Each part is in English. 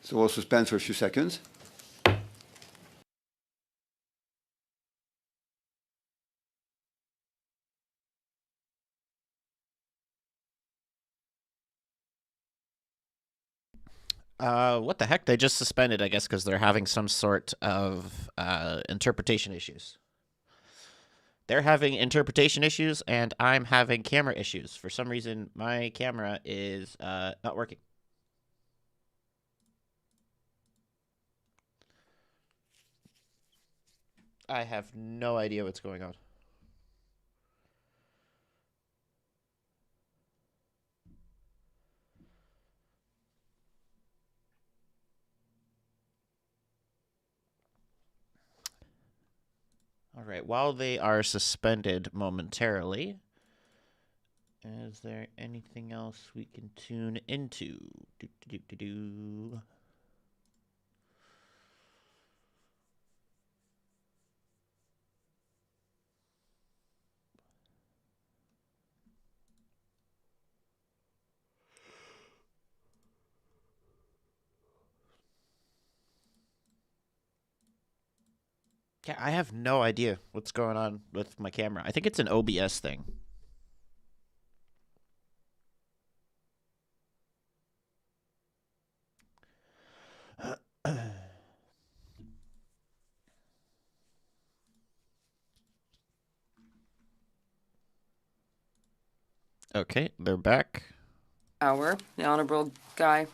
So we'll suspend for a few seconds. What the heck? They just suspended, I guess, because they're having some sort of interpretation issues. They're having interpretation issues, and I'm having camera issues. For some reason, my camera is not working. I have no idea what's going on. All right, while they are suspended momentarily, is there anything else we can tune into? Yeah, I have no idea what's going on with my camera. I think it's an OBS thing. Okay, they're back. The Honourable Gary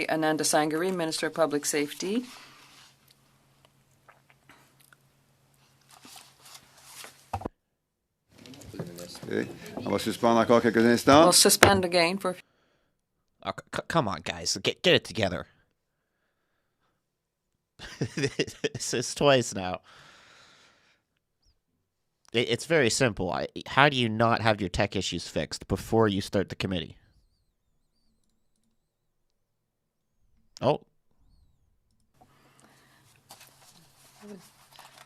Anandasangari, Minister of Public Safety. Okay. On va suspendre encore quelques instants. We'll suspend again for... Oh, come on, guys. Get it together. This is twice now. It's very simple. How do you not have your tech issues fixed before you start the committee? Oh.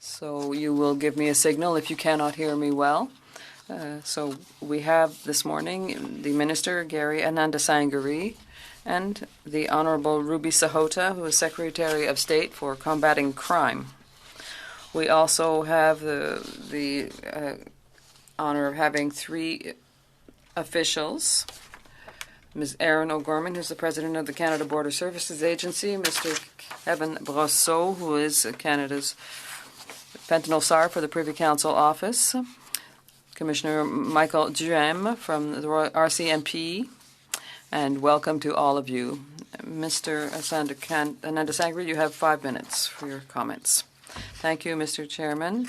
So you will give me a signal if you cannot hear me well. So we have this morning the Minister, Gary Anandasangari, and the Honourable Ruby Sahota, who is Secretary of State for Combating Crime. We also have the honour of having three officials. Ms. Erin O'Gorman, who's the President of the Canada Border Services Agency, Mr. Kevin Brosseau, who is Canada's Fentanyl SAR for the Privy Council Office, Commissioner Michael Duhem from the RCMP, and welcome to all of you. Mr. Anandasangari, you have 5 minutes for your comments. Thank you, Mr. Chairman.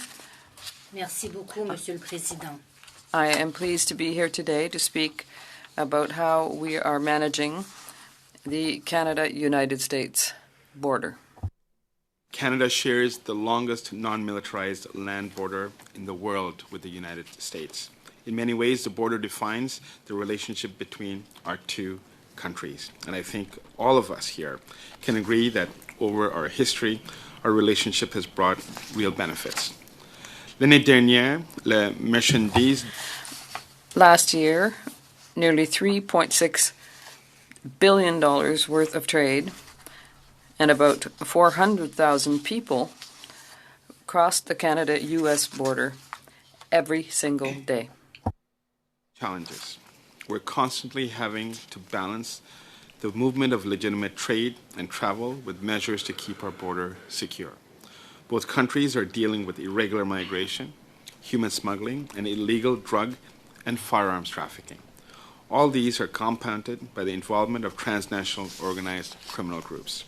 Merci beaucoup, Monsieur le Président. I am pleased to be here today to speak about how we are managing the Canada-United States border. Canada shares the longest non-militarized land border in the world with the United States. In many ways, the border defines the relationship between our two countries. And I think all of us here can agree that over our history, our relationship has brought real benefits. L'année dernière, les marchandises. Last year, nearly $3.6 billion worth of trade and about 400,000 people crossed the Canada-U.S. border every single day. Challenges. We're constantly having to balance the movement of legitimate trade and travel with measures to keep our border secure. Both countries are dealing with irregular migration, human smuggling, and illegal drug and firearms trafficking. All these are compounded by the involvement of transnational organized criminal groups.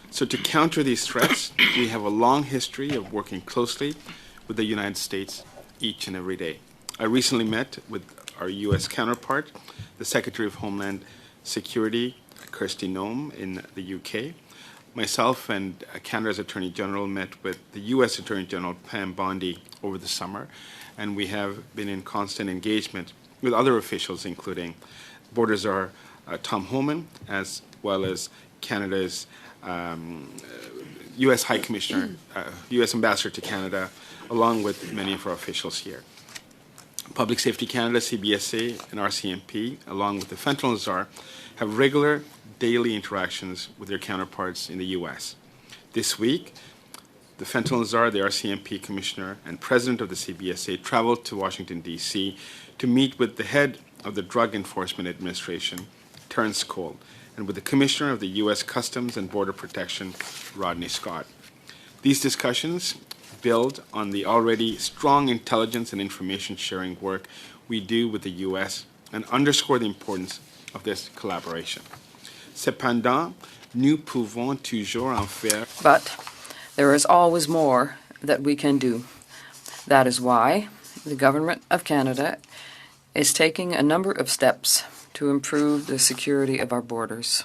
So to counter these threats, we have a long history of working closely with the United States each and every day. I recently met with our U.S. counterpart, the Secretary of Homeland Security, Kirsty Noem, in the UK. Myself and Canada's Attorney General met with the U.S. Attorney General, Pam Bondi, over the summer, and we have been in constant engagement with other officials, including Border Czar Tom Homan, as well as Canada's U.S. High Commissioner, U.S. Ambassador to Canada, along with many of our officials here. Public Safety Canada, CBSA, and RCMP, along with the fentanyl czar, have regular daily interactions with their counterparts in the U.S. This week, the fentanyl czar, the RCMP commissioner, and president of the CBSA traveled to Washington, D.C. to meet with the head of the Drug Enforcement Administration, Terrence Cole, and with the commissioner of the U.S. Customs and Border Protection, Rodney Scott. These discussions build on the already strong intelligence and information sharing work we do with the U.S. and underscore the importance of this collaboration. Cependant, nous pouvons toujours en faire. But there is always more that we can do. That is why the Government of Canada is taking a number of steps to improve the security of our borders.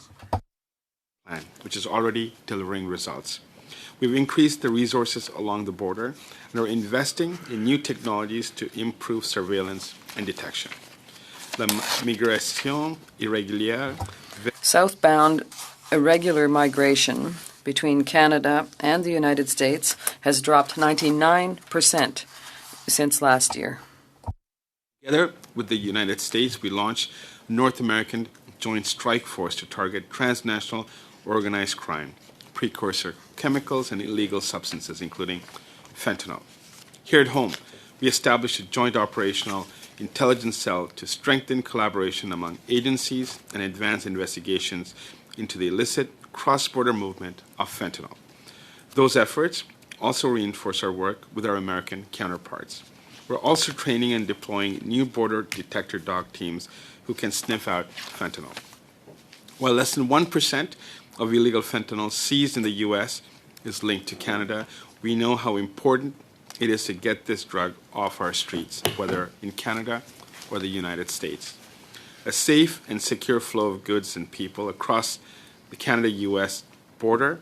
Which is already delivering results. We've increased the resources along the border and are investing in new technologies to improve surveillance and detection. La migration irrégulière. Southbound irregular migration between Canada and the United States has dropped 99% since last year. Together with the United States, we launched North American Joint Strike Force to target transnational organized crime, precursor chemicals, and illegal substances, including fentanyl. Here at home, we established a joint operational intelligence cell to strengthen collaboration among agencies and advance investigations into the illicit cross-border movement of fentanyl. Those efforts also reinforce our work with our American counterparts. We're also training and deploying new border detector dog teams who can sniff out fentanyl. While less than 1% of illegal fentanyl seized in the U.S. is linked to Canada, we know how important it is to get this drug off our streets, whether in Canada or the United States. A safe and secure flow of goods and people across the Canada-U.S. border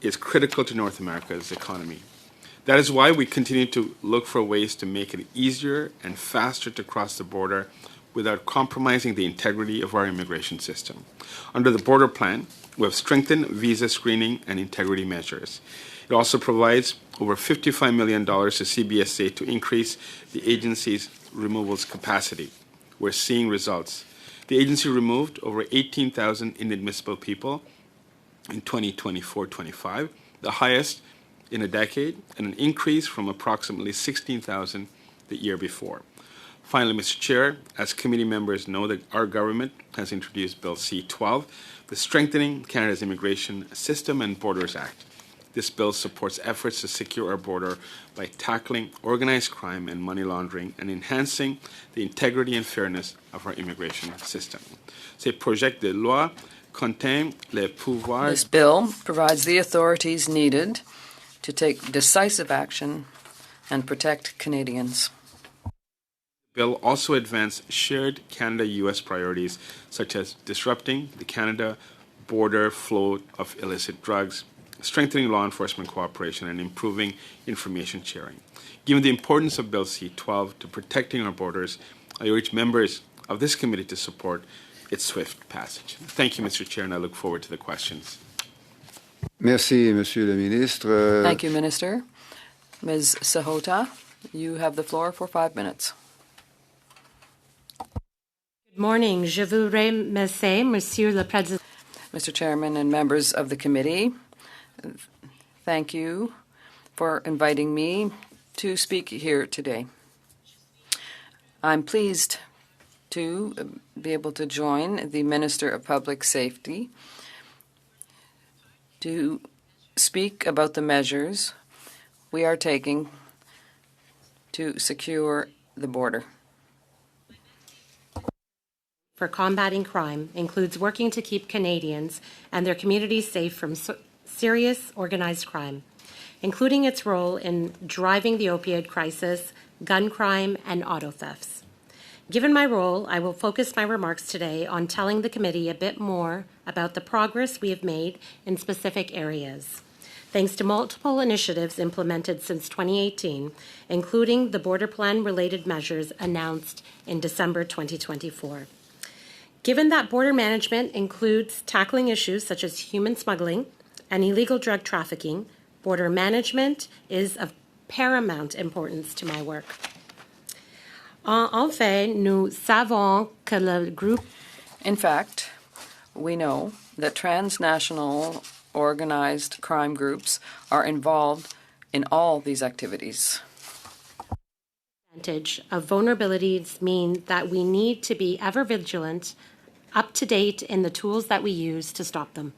is critical to North America's economy. That is why we continue to look for ways to make it easier and faster to cross the border without compromising the integrity of our immigration system. Under the border plan, we have strengthened visa screening and integrity measures. It also provides over $55 million to CBSA to increase the agency's removals capacity. We're seeing results. The agency removed over 18,000 inadmissible people in 2024-25, the highest in a decade, and an increase from approximately 16,000 the year before. Finally, Mr. Chair, as committee members know, that our government has introduced Bill C-12, the Strengthening Canada's Immigration System and Borders Act. This bill supports efforts to secure our border by tackling organized crime and money laundering and enhancing the integrity and fairness of our immigration system. Ce projet de loi contient les pouvoirs. This bill provides the authorities needed to take decisive action and protect Canadians. The bill also advanced shared Canada-U.S. priorities such as disrupting the Canada border flow of illicit drugs, strengthening law enforcement cooperation, and improving information sharing. Given the importance of Bill C-12 to protecting our borders, I urge members of this committee to support its swift passage. Thank you, Mr. Chair, and I look forward to the questions. Merci, Monsieur le Ministre. Thank you, Minister. Ms. Sahota, you have the floor for 5 minutes. Good morning. Je voudrais remercier Monsieur le Président. Mr. Chairman and members of the committee, thank you for inviting me to speak here today. I'm pleased to be able to join the Minister of Public Safety to speak about the measures we are taking to secure the border. For combating crime includes working to keep Canadians and their communities safe from serious organized crime, including its role in driving the opioid crisis, gun crime, and auto thefts. Given my role, I will focus my remarks today on telling the committee a bit more about the progress we have made in specific areas, thanks to multiple initiatives implemented since 2018, including the border plan-related measures announced in December 2024. Given that border management includes tackling issues such as human smuggling and illegal drug trafficking, border management is of paramount importance to my work. En fait, nous savons que le groupe In fact, we know that transnational organized crime groups are involved in all these activities. of vulnerabilities mean that we need to be ever vigilant, up to date in the tools that we use to stop them.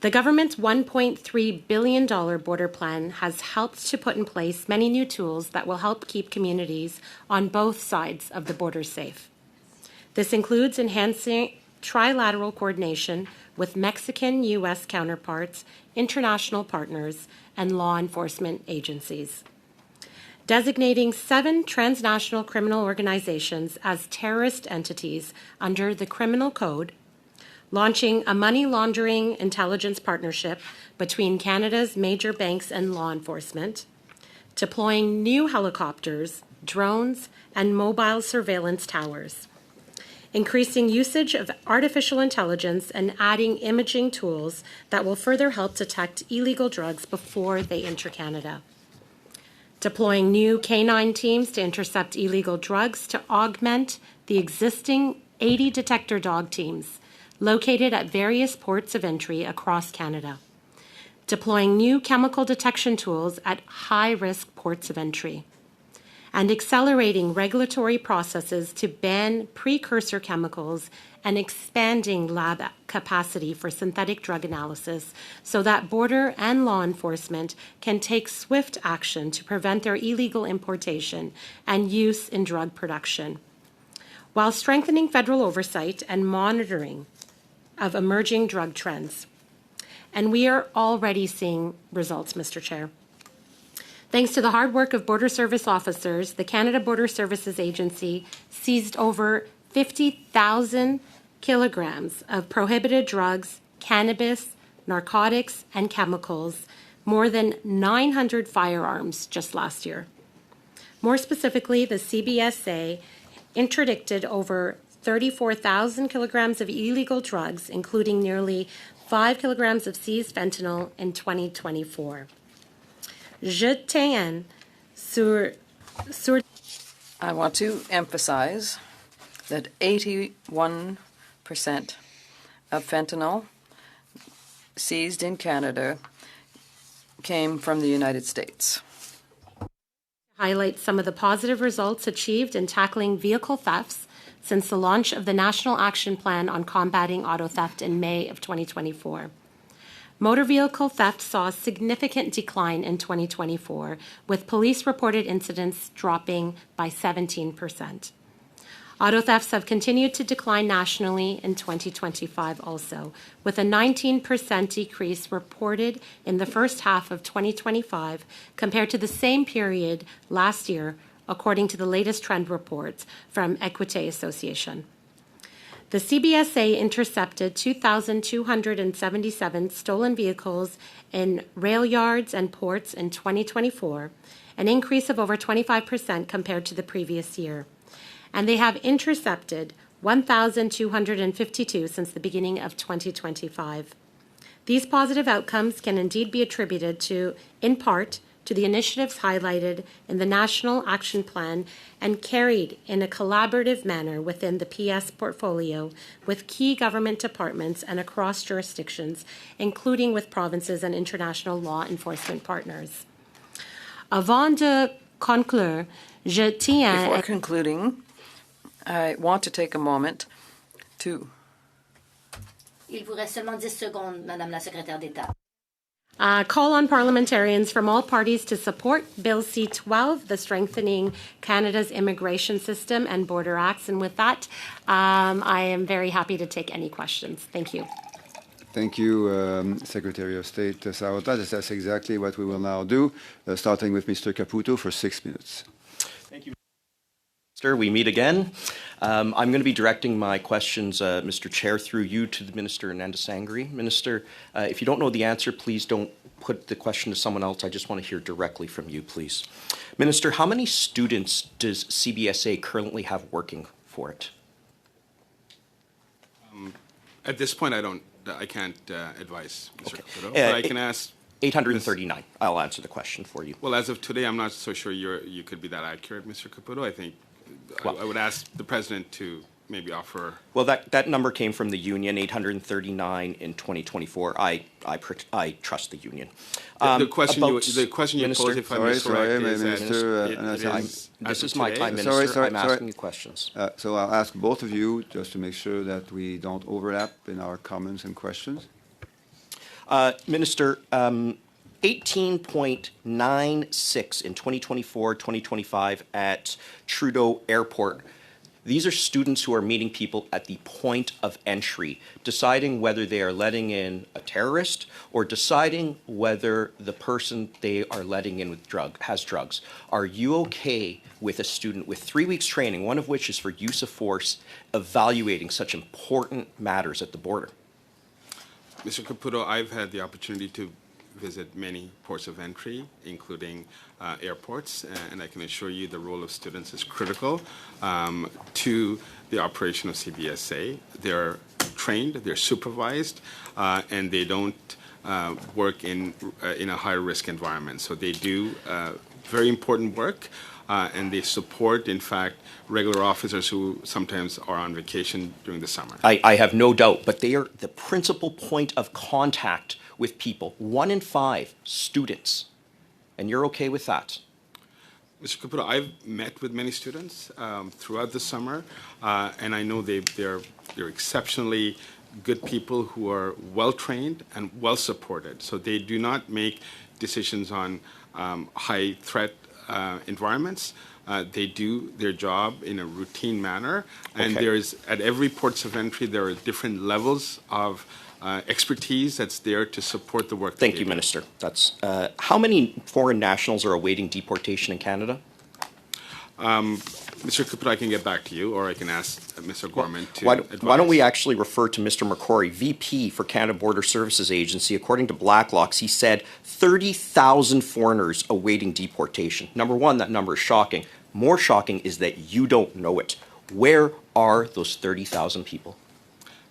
The government's $1.3 billion border plan has helped to put in place many new tools that will help keep communities on both sides of the border safe. This includes enhancing trilateral coordination with Mexican U.S. counterparts, international partners, and law enforcement agencies. Designating 7 transnational criminal organizations as terrorist entities under the Criminal Code, launching a money laundering intelligence partnership between Canada's major banks and law enforcement, deploying new helicopters, drones, and mobile surveillance towers, increasing usage of artificial intelligence and adding imaging tools that will further help detect illegal drugs before they enter Canada, deploying new canine teams to intercept illegal drugs to augment the existing 80 detector dog teams located at various ports of entry across Canada, deploying new chemical detection tools at high-risk ports of entry, and accelerating regulatory processes to ban precursor chemicals and expanding lab capacity for synthetic drug analysis so that border and law enforcement can take swift action to prevent their illegal importation and use in drug production, while strengthening federal oversight and monitoring of emerging drug trends. And we are already seeing results, Mr. Chair. Thanks to the hard work of Border Service officers, the Canada Border Services Agency seized over 50,000 kilograms of prohibited drugs, cannabis, narcotics, and chemicals, more than 900 firearms just last year. More specifically, the CBSA interdicted over 34,000 kilograms of illegal drugs, including nearly 5 kilograms of seized fentanyl in 2024. Je tiens sur I want to emphasize that 81% of fentanyl seized in Canada came from the United States. Highlight some of the positive results achieved in tackling vehicle thefts since the launch of the National Action Plan on Combating Auto Theft in May of 2024. Motor vehicle theft saw a significant decline in 2024, with police-reported incidents dropping by 17%. Auto thefts have continued to decline nationally in 2025 also, with a 19% decrease reported in the first half of 2025 compared to the same period last year, according to the latest trend reports from Equite Association. The CBSA intercepted 2,277 stolen vehicles in rail yards and ports in 2024, an increase of over 25% compared to the previous year. And they have intercepted 1,252 since the beginning of 2025. These positive outcomes can indeed be attributed to, in part, to the initiatives highlighted in the National Action Plan and carried in a collaborative manner within the PS portfolio with key government departments and across jurisdictions, including with provinces and international law enforcement partners. Avant de conclure, je tiens... Before concluding, I want to take a moment to... Il vous reste seulement 10 secondes, Madame la Secrétaire d'État. Call on parliamentarians from all parties to support Bill C-12, the Strengthening Canada's Immigration System and Border Acts. And with that, I am very happy to take any questions. Thank you. Thank you, Secretary of State Sarota. That's exactly what we will now do, starting with Mr. Caputo for 6 minutes. Thank you, Minister. We meet again. I'm going to be directing my questions, Mr. Chair, through you to the Minister Nandasangri. Minister, if you don't know the answer, please don't put the question to someone else. I just want to hear directly from you, please. Minister, how many students does CBSA currently have working for it? At this point, I can't advise, Mr. Okay. Caputo, but I can ask... 839. I'll answer the question for you. Well, as of today, I'm not so sure you could be that accurate, Mr. Caputo. I think I would ask the President to maybe offer. Well, that number came from the union, 839 in 2024. I trust the union. The question you Minister, posed, if I'm correct, is Minister, this is my time, Sorry, Minister. I'm sorry. asking you questions. So I'll ask both of you just to make sure that we don't overlap in our comments and questions. Minister, 18.96 in 2024-2025 at Trudeau Airport. These are students who are meeting people at the point of entry, deciding whether they are letting in a terrorist or deciding whether the person they are letting in with has drugs. Are you okay with a student with 3 weeks training, one of which is for use of force, evaluating such important matters at the border? Mr. Caputo, I've had the opportunity to visit many ports of entry, including airports, and I can assure you the role of students is critical to the operation of CBSA. They're trained, they're supervised, and they don't work in a high-risk environment. So they do very important work, and they support, in fact, regular officers who sometimes are on vacation during the summer. I have no doubt, but they are the principal point of contact with people. 1 in 5 students. And you're okay with that? Mr. Caputo, I've met with many students throughout the summer, and I know they're exceptionally good people who are well-trained and well-supported. So they do not make decisions on high-threat environments. They do their job in a routine manner, and Okay. there is, at every ports of entry, there are different levels of expertise that's there to support the work. Thank you, Minister. That's how many foreign nationals are awaiting deportation in Canada? Mr. Caputo, I can get back to you, or I can ask Mr. Gorman to Why advise. don't we actually refer to Mr. McCrory, VP for Canada Border Services Agency? According to Blacklocks, he said 30,000 foreigners awaiting deportation. Number one, that number is shocking. More shocking is that you don't know it. Where are those 30,000 people?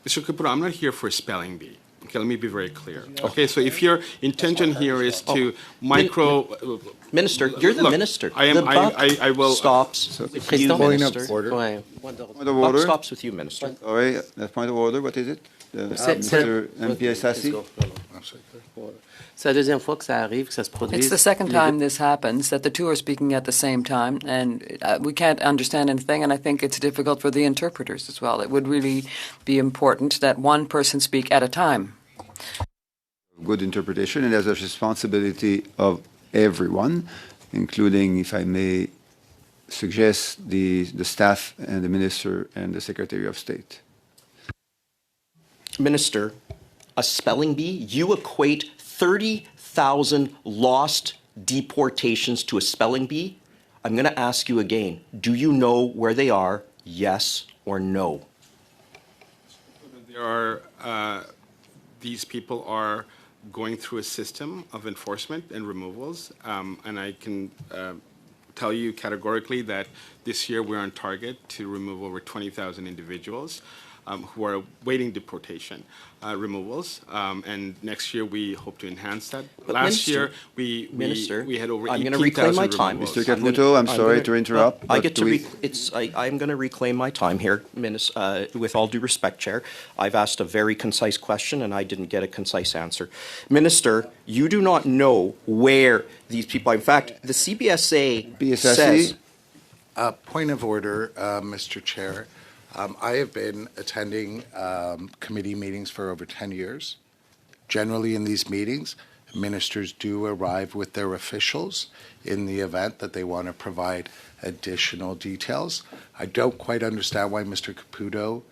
Mr. Caputo, I'm not here for a spelling bee. Okay, let me be very clear. Okay, so if your intention here is to Minister, you're the Look, minister. I am. The buck I will. stops with you, Point of Minister. order. Point of Buck order. stops with you, Minister. Sorry, point of order. What is it? Mr. MP Sassi? C'est la deuxième fois que ça arrive, que ça se produit. It's the second time this happens, that the two are speaking at the same time, and we can't understand anything, and I think it's difficult for the interpreters as well. It would really be important that one person speak at a time. Good interpretation, and there's a responsibility of everyone, including, if I may suggest, the staff and the Minister and the Secretary of State. Minister, a spelling bee? You equate 30,000 lost deportations to a spelling bee? I'm going to ask you again. Do you know where they are? Yes or no? There are. These people are going through a system of enforcement and removals, and I can tell you categorically that this year we're on target to remove over 20,000 individuals who are awaiting deportation removals, and next year we hope to enhance that. But Last Minister, year Minister, we had over I'm 18,000 gonna reclaim my time. removals. Mr. Caputo, I'm sorry to interrupt. I but get to. we- I'm going to reclaim my time here, with all due respect, Chair. I've asked a very concise question and I didn't get a concise answer. Minister, you do not know where these people are. In fact, the CBSA BSSE? says. Point of order, Mr. Chair. I have been attending committee meetings for over 10 years. Generally, in these meetings, ministers do arrive with their officials in the event that they want to provide additional details. I don't quite understand why Mr. Caputo,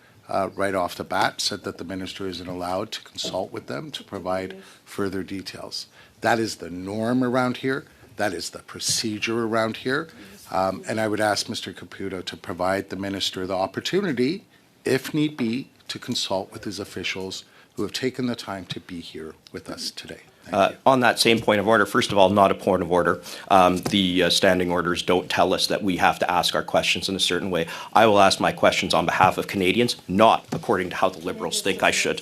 right off the bat, said that the minister isn't allowed to consult with them to provide further details. That is the norm around here. That is the procedure around here. And I would ask Mr. Caputo to provide the minister the opportunity, if need be, to consult with his officials who have taken the time to be here with us today. Thank you. On that same point of order, first of all, not a point of order. The standing orders don't tell us that we have to ask our questions in a certain way. I will ask my questions on behalf of Canadians, not according to how the Liberals think I should.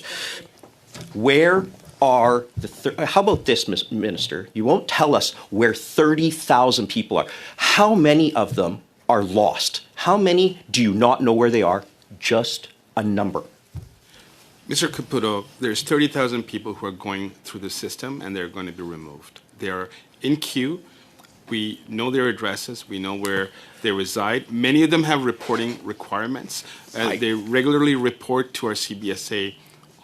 Where are the how about this, Minister? You won't tell us where 30,000 people are. How many of them are lost? How many do you not know where they are? Just a number. Mr. Caputo, there's 30,000 people who are going through the system, and they're going to be removed. They're in queue. We know their addresses. We know where they reside. Many of them have reporting requirements. They regularly report to our CBSA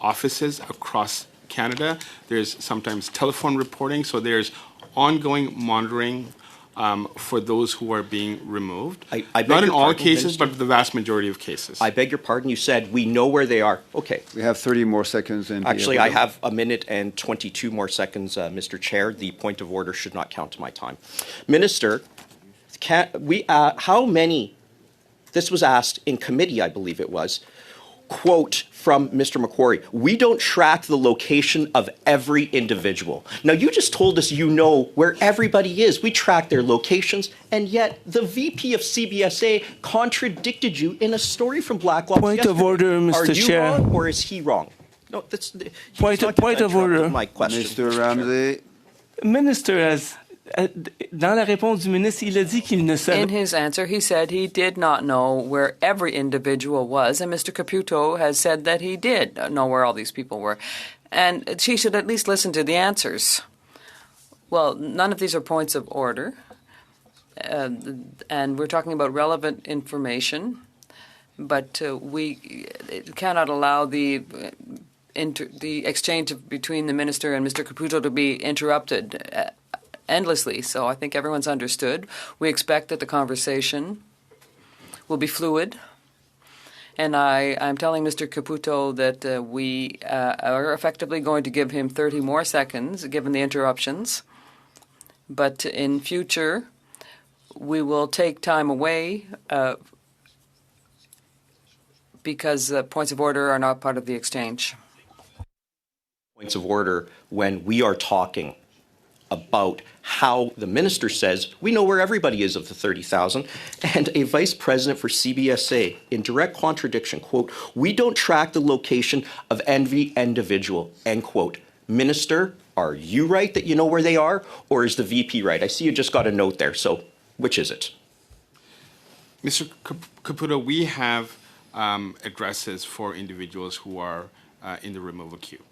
offices across Canada. There's sometimes telephone reporting, so there's ongoing monitoring for those who are being removed. I beg Not in your all pardon, cases, Minister? but the vast majority of cases. I beg your pardon, you said we know where they are. Okay. We have 30 more seconds. And Actually, I have a minute and 22 more seconds, Mr. Chair. The point of order should not count to my time. Minister, how many, this was asked in committee, I believe it was, quote from Mr. Macquarie, we don't track the location of every individual. Now, you just told us you know where everybody is. We track their locations, and yet the VP of CBSA contradicted you in a story from Blacklock. Point of order, Mr. Are you Chair. wrong, or is he wrong? No, that's Point of order. My question. Mr. Ramsey. Minister has, dans la réponse du ministre, il a dit qu'il ne savait. In his answer, he said he did not know where every individual was, and Mr. Caputo has said that he did know where all these people were. And she should at least listen to the answers. Well, none of these are points of order, and we're talking about relevant information, but we cannot allow the exchange between the minister and Mr. Caputo to be interrupted endlessly. So I think everyone's understood. We expect that the conversation will be fluid. And I'm telling Mr. Caputo that we are effectively going to give him 30 more seconds, given the interruptions. But in future, we will take time away because points of order are not part of the exchange. Points of order when we are talking about how the minister says we know where everybody is of the 30,000, and a vice president for CBSA in direct contradiction, quote, we don't track the location of every individual, end quote. Minister, are you right that you know where they are, or is the VP right? I see you just got a note there, so which is it? Mr. Caputo, we have addresses for individuals who are in the removal queue.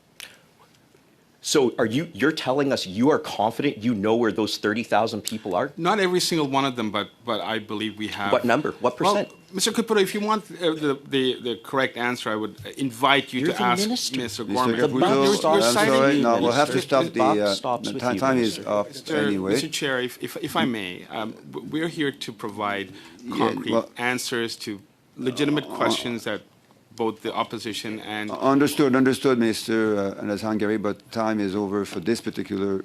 So you're telling us you are confident you know where those 30,000 people are? Not every single one of them, but I believe we have. What number? What percent? Well, Mr. Caputo, if you want the correct answer, I would invite you You're to the ask minister. Mr. Mr. Gorman. Caputo, You're I'm citing sorry. me, No, we'll have to Minister. stop the stops with you, time is Minister. up anyway. Mr. Chair, if I may, we're here to provide concrete answers to legitimate questions that both the opposition and... Understood, Mr. Ndasangari, but time is over for this particular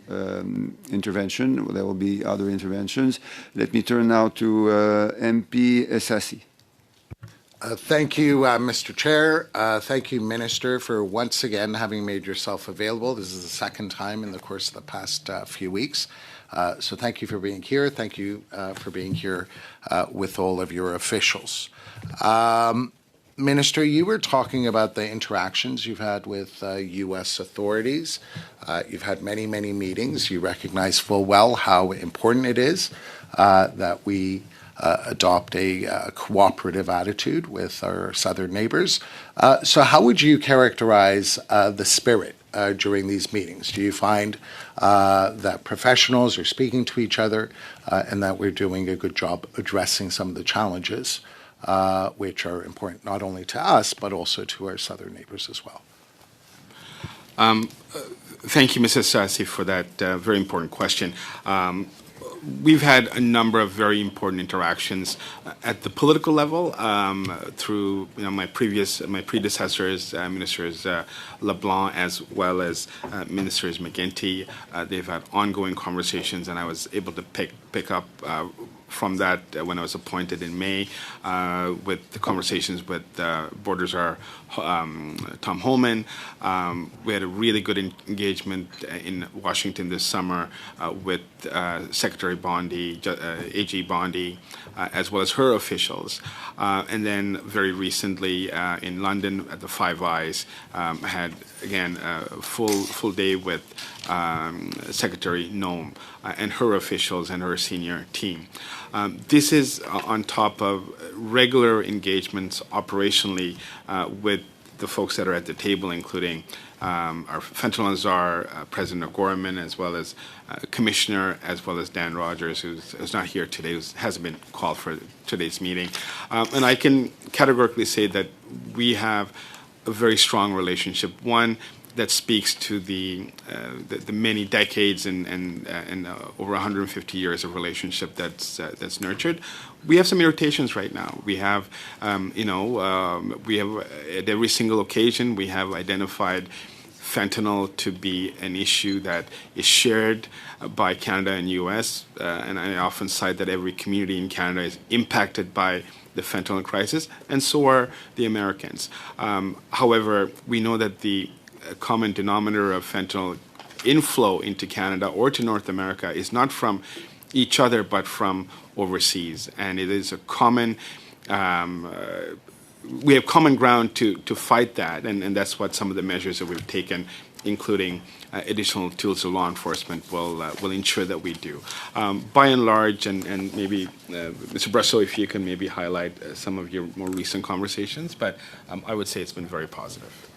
intervention. There will be other interventions. Let me turn now to MP Essasi. Thank you, Mr. Chair. Thank you, Minister, for once again having made yourself available. This is the second time in the course of the past few weeks. So thank you for being here. Thank you for being here with all of your officials. Minister, you were talking about the interactions you've had with U.S. authorities. You've had many, many meetings. You recognize full well how important it is that we adopt a cooperative attitude with our southern neighbors. So how would you characterize the spirit during these meetings? Do you find that professionals are speaking to each other and that we're doing a good job addressing some of the challenges which are important not only to us, but also to our southern neighbors as well? Thank you, Mrs. Sassi, for that very important question. We've had a number of very important interactions at the political level through my predecessors, Ministers LeBlanc, as well as Ministers McGuinty. They've had ongoing conversations, and I was able to pick up from that when I was appointed in May with the conversations with Borders Czar Tom Holman. We had a really good engagement in Washington this summer with Secretary Bondi, AG Bondi, as well as her officials. And then very recently in London at the Five Eyes, had again a full day with Secretary Noam and her officials and her senior team. This is on top of regular engagements operationally with the folks that are at the table, including our fentanyl czar, President Gorman, as well as Commissioner, as well as Dan Rogers, who's not here today, who hasn't been called for today's meeting. And I can categorically say that we have a very strong relationship, one that speaks to the many decades and over 150 years of relationship that's nurtured. We have some irritations right now. We have, we have at every single occasion we have identified fentanyl to be an issue that is shared by Canada and U.S. And I often cite that every community in Canada is impacted by the fentanyl crisis, and so are the Americans. However, we know that the common denominator of fentanyl inflow into Canada or to North America is not from each other, but from overseas. And it is a common, we have common ground to fight that, and that's what some of the measures that we've taken, including additional tools of law enforcement, will ensure that we do. By and large, and maybe Mr. Brusseau, if you can maybe highlight some of your more recent conversations, but I would say it's been very positive.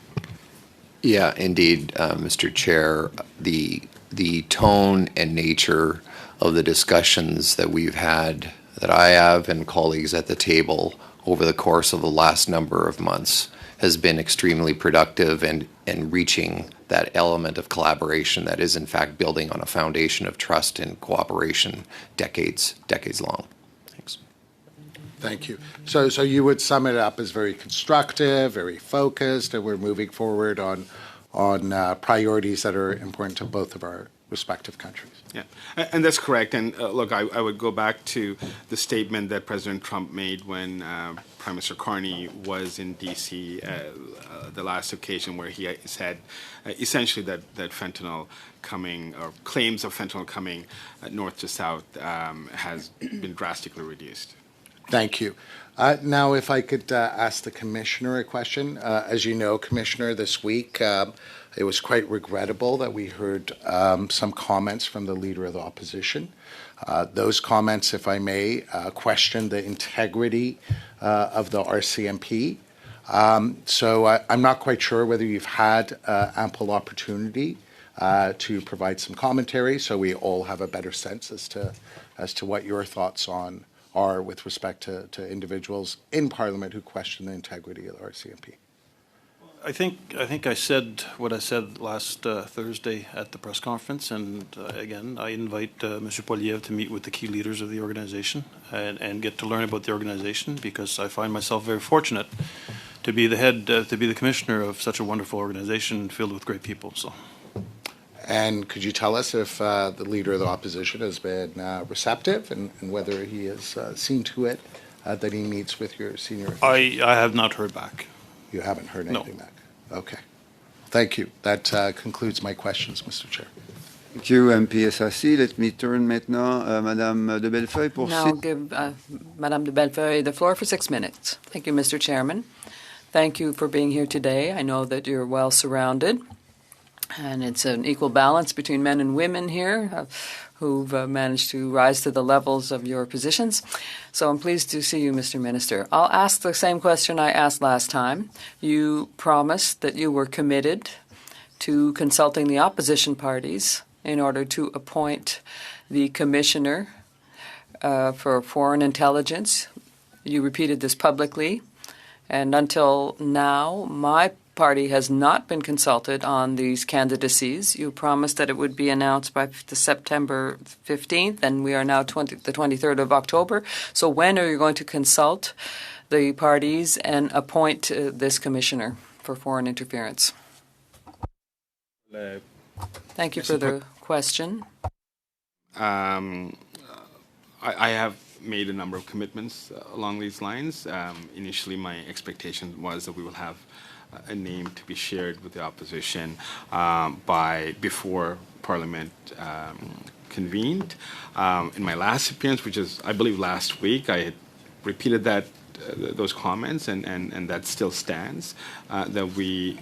Yeah, indeed, Mr. Chair. The tone and nature of the discussions that we've had, that I have and colleagues at the table over the course of the last number of months, has been extremely productive and reaching that element of collaboration that is in fact building on a foundation of trust and cooperation decades long. Thanks. Thank you. So you would sum it up as very constructive, very focused, and we're moving forward on priorities that are important to both of our respective countries. Yeah, and that's correct. And look, I would go back to the statement that President Trump made when Prime Minister Carney was in D.C. The last occasion, where he said essentially that fentanyl coming, or claims of fentanyl coming north to south, has been drastically reduced. Thank you. Now, if I could ask the Commissioner a question. As you know, Commissioner, this week it was quite regrettable that we heard some comments from the Leader of the Opposition. Those comments, if I may, questioned the integrity of the RCMP. So I'm not quite sure whether you've had ample opportunity to provide some commentary, so we all have a better sense as to what your thoughts are with respect to individuals in Parliament who question the integrity of the RCMP. I think I said what I said last Thursday at the press conference, and again, I invite Mr. Poilievre to meet with the key leaders of the organization and get to learn about the organization, because I find myself very fortunate to be the head, to be the commissioner of such a wonderful organization filled with great people. So. And could you tell us if the Leader of the Opposition has been receptive and whether he has seen to it that he meets with your senior officials? I have not heard back. You haven't heard anything No. back? Okay. Thank you. That concludes my questions, Mr. Chair. Thank you, MP Assassi. Let me turn maintenant Madame de Bellefeuille pour Now I'll give Madame de Bellefeuille the floor for 6 minutes. Thank you, Mr. Chairman. Thank you for being here today. I know that you're well surrounded, and it's an equal balance between men and women here who've managed to rise to the levels of your positions. So I'm pleased to see you, Mr. Minister. I'll ask the same question I asked last time. You promised that you were committed to consulting the opposition parties in order to appoint the Commissioner for Foreign Intelligence. You repeated this publicly, and until now, my party has not been consulted on these candidacies. You promised that it would be announced by the September 15th, and we are now the 23rd of October. So when are you going to consult the parties and appoint this Commissioner for Foreign Interference? Thank you for the question. I have made a number of commitments along these lines. Initially, my expectation was that we will have a name to be shared with the opposition before Parliament convened. In my last appearance, which is, I believe, last week, I had repeated that those comments, and that still stands. That we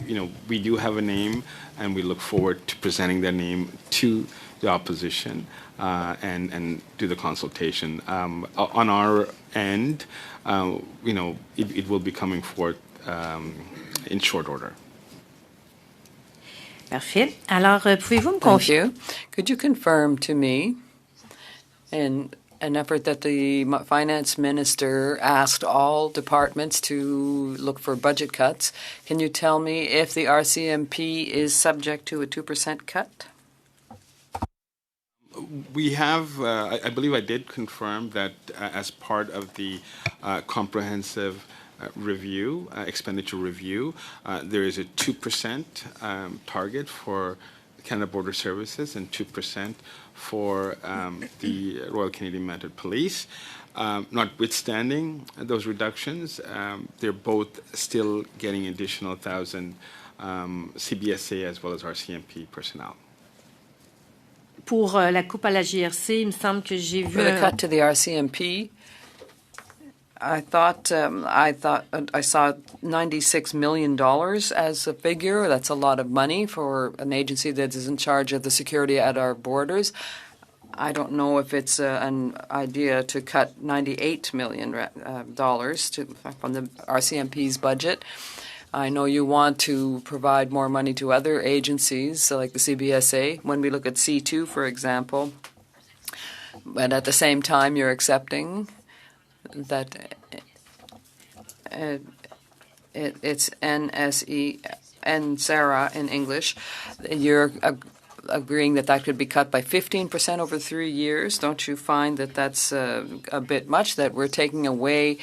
do have a name, and we look forward to presenting that name to the opposition and do the consultation. On our end, it will be coming forth in short order. Parfait. Alors, pouvez-vous me Thank confier? you. Could you confirm to me, in an effort that the finance minister asked all departments to look for budget cuts, can you tell me if the RCMP is subject to a 2% cut? We have, I believe I did confirm that as part of the comprehensive review, expenditure review, there is a 2% target for Canada Border Services and 2% for the Royal Canadian Mounted Police. Notwithstanding those reductions, they're both still getting additional 1,000 CBSA as well as RCMP personnel. Pour la coupe à la GRC, il me semble que j'ai vu. For the cut to the RCMP, I thought I saw $96 million as a figure. That's a lot of money for an agency that is in charge of the security at our borders. I don't know if it's an idea to cut $98 million from the RCMP's budget. I know you want to provide more money to other agencies, like the CBSA. When we look at C2, for example, but at the same time, you're accepting that it's NSE and SARA in English. You're agreeing that that could be cut by 15% over 3 years. Don't you find that that's a bit much, that we're taking away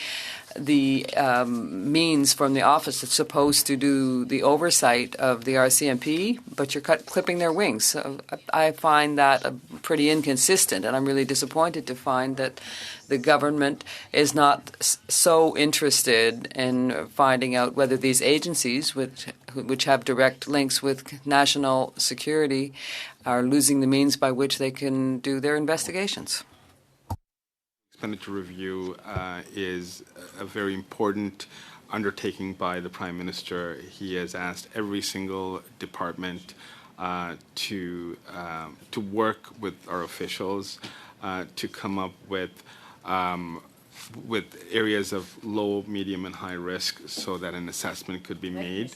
the means from the office that's supposed to do the oversight of the RCMP, but you're clipping their wings? So I find that pretty inconsistent, and I'm really disappointed to find that the government is not so interested in finding out whether these agencies, which have direct links with national security, are losing the means by which they can do their investigations. Expenditure review is a very important undertaking by the Prime Minister. He has asked every single department to work with our officials to come up with areas of low, medium, and high risk, so that an assessment could be made.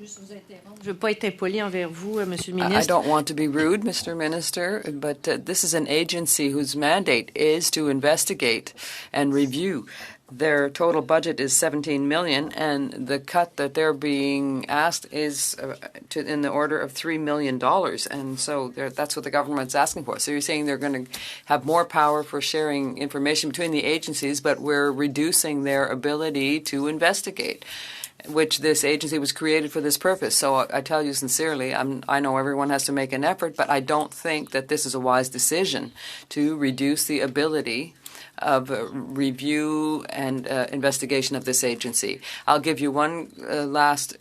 Je ne veux pas être impoli envers vous, Monsieur le Ministre. I don't want to be rude, Mr. Minister, but this is an agency whose mandate is to investigate and review. Their total budget is $17 million, and the cut that they're being asked is in the order of $3 million. And so that's what the government's asking for. So you're saying they're going to have more power for sharing information between the agencies, but we're reducing their ability to investigate, which this agency was created for this purpose. So I tell you sincerely, I know everyone has to make an effort, but I don't think that this is a wise decision to reduce the ability of review and investigation of this agency. I'll give you one last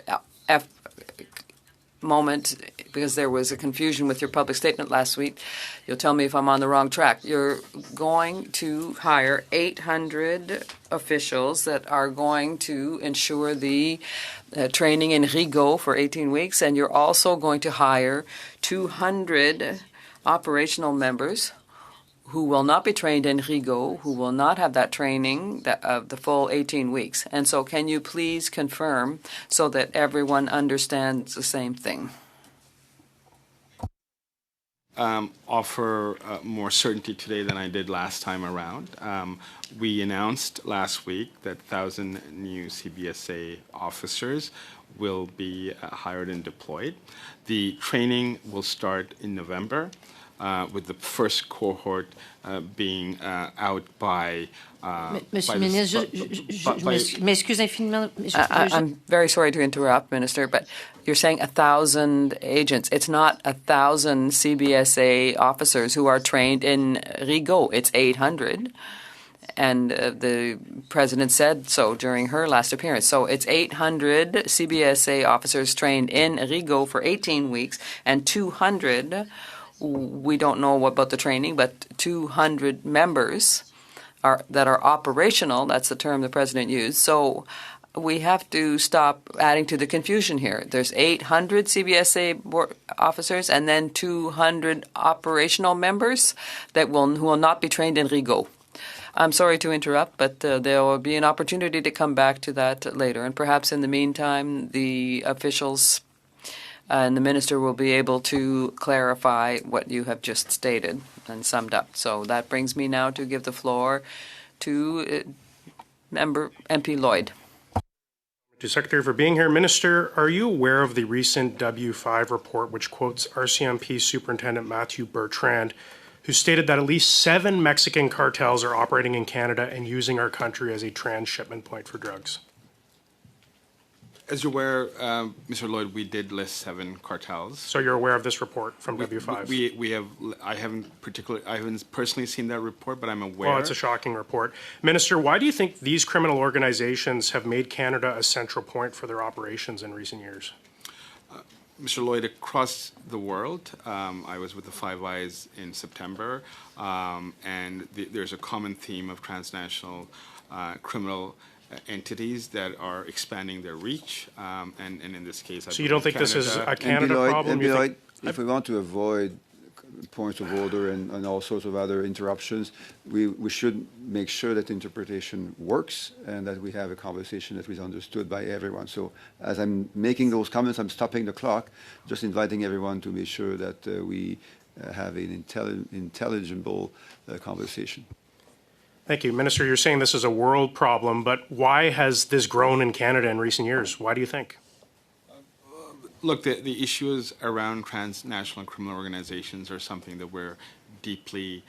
moment, because there was a confusion with your public statement last week. You'll tell me if I'm on the wrong track. You're going to hire 800 officials that are going to ensure the training in Rigaud for 18 weeks, and you're also going to hire 200 operational members who will not be trained in Rigaud, who will not have that training of the full 18 weeks. And so can you please confirm so that everyone understands the same thing? Offer more certainty today than I did last time around. We announced last week that 1,000 new CBSA officers will be hired and deployed. The training will start in November, with the first cohort being out by... Monsieur le Ministre, je m'excuse infiniment. I'm very sorry to interrupt, Minister, but you're saying 1,000 agents. It's not 1,000 CBSA officers who are trained in Rigaud. It's 800. And the President said so during her last appearance. So it's 800 CBSA officers trained in Rigaud for 18 weeks, and 200... We don't know about the training, but 200 members that are operational. That's the term the president used. So we have to stop adding to the confusion here. There's 800 CBSA board officers and then 200 operational members who will not be trained in RIGO. I'm sorry to interrupt, but there will be an opportunity to come back to that later. And perhaps in the meantime, the officials and the minister will be able to clarify what you have just stated and summed up. So that brings me now to give the floor to Member MP Lloyd. To Secretary for being here. Minister, are you aware of the recent W5 report which quotes RCMP Superintendent Matthew Bertrand, who stated that at least 7 Mexican cartels are operating in Canada and using our country as a transshipment point for drugs? As you're aware, Mr. Lloyd, we did list 7 cartels. So you're aware of this report from W5? We have. I haven't personally seen that report, but I'm aware. Well, it's a shocking report. Minister, why do you think these criminal organizations have made Canada a central point for their operations in recent years? Mr. Lloyd, across the world, I was with the Five Eyes in September, and there's a common theme of transnational criminal entities that are expanding their reach, and in this case, so you don't think Canada, this is a Canada problem? If we want to avoid points of order and all sorts of other interruptions, we should make sure that interpretation works and that we have a conversation that is understood by everyone. So as I'm making those comments, I'm stopping the clock, just inviting everyone to make sure that we have an intelligible conversation. Thank you. Minister, you're saying this is a world problem, but why has this grown in Canada in recent years? Why do you think? Look, the issues around transnational criminal organizations are something that we're deeply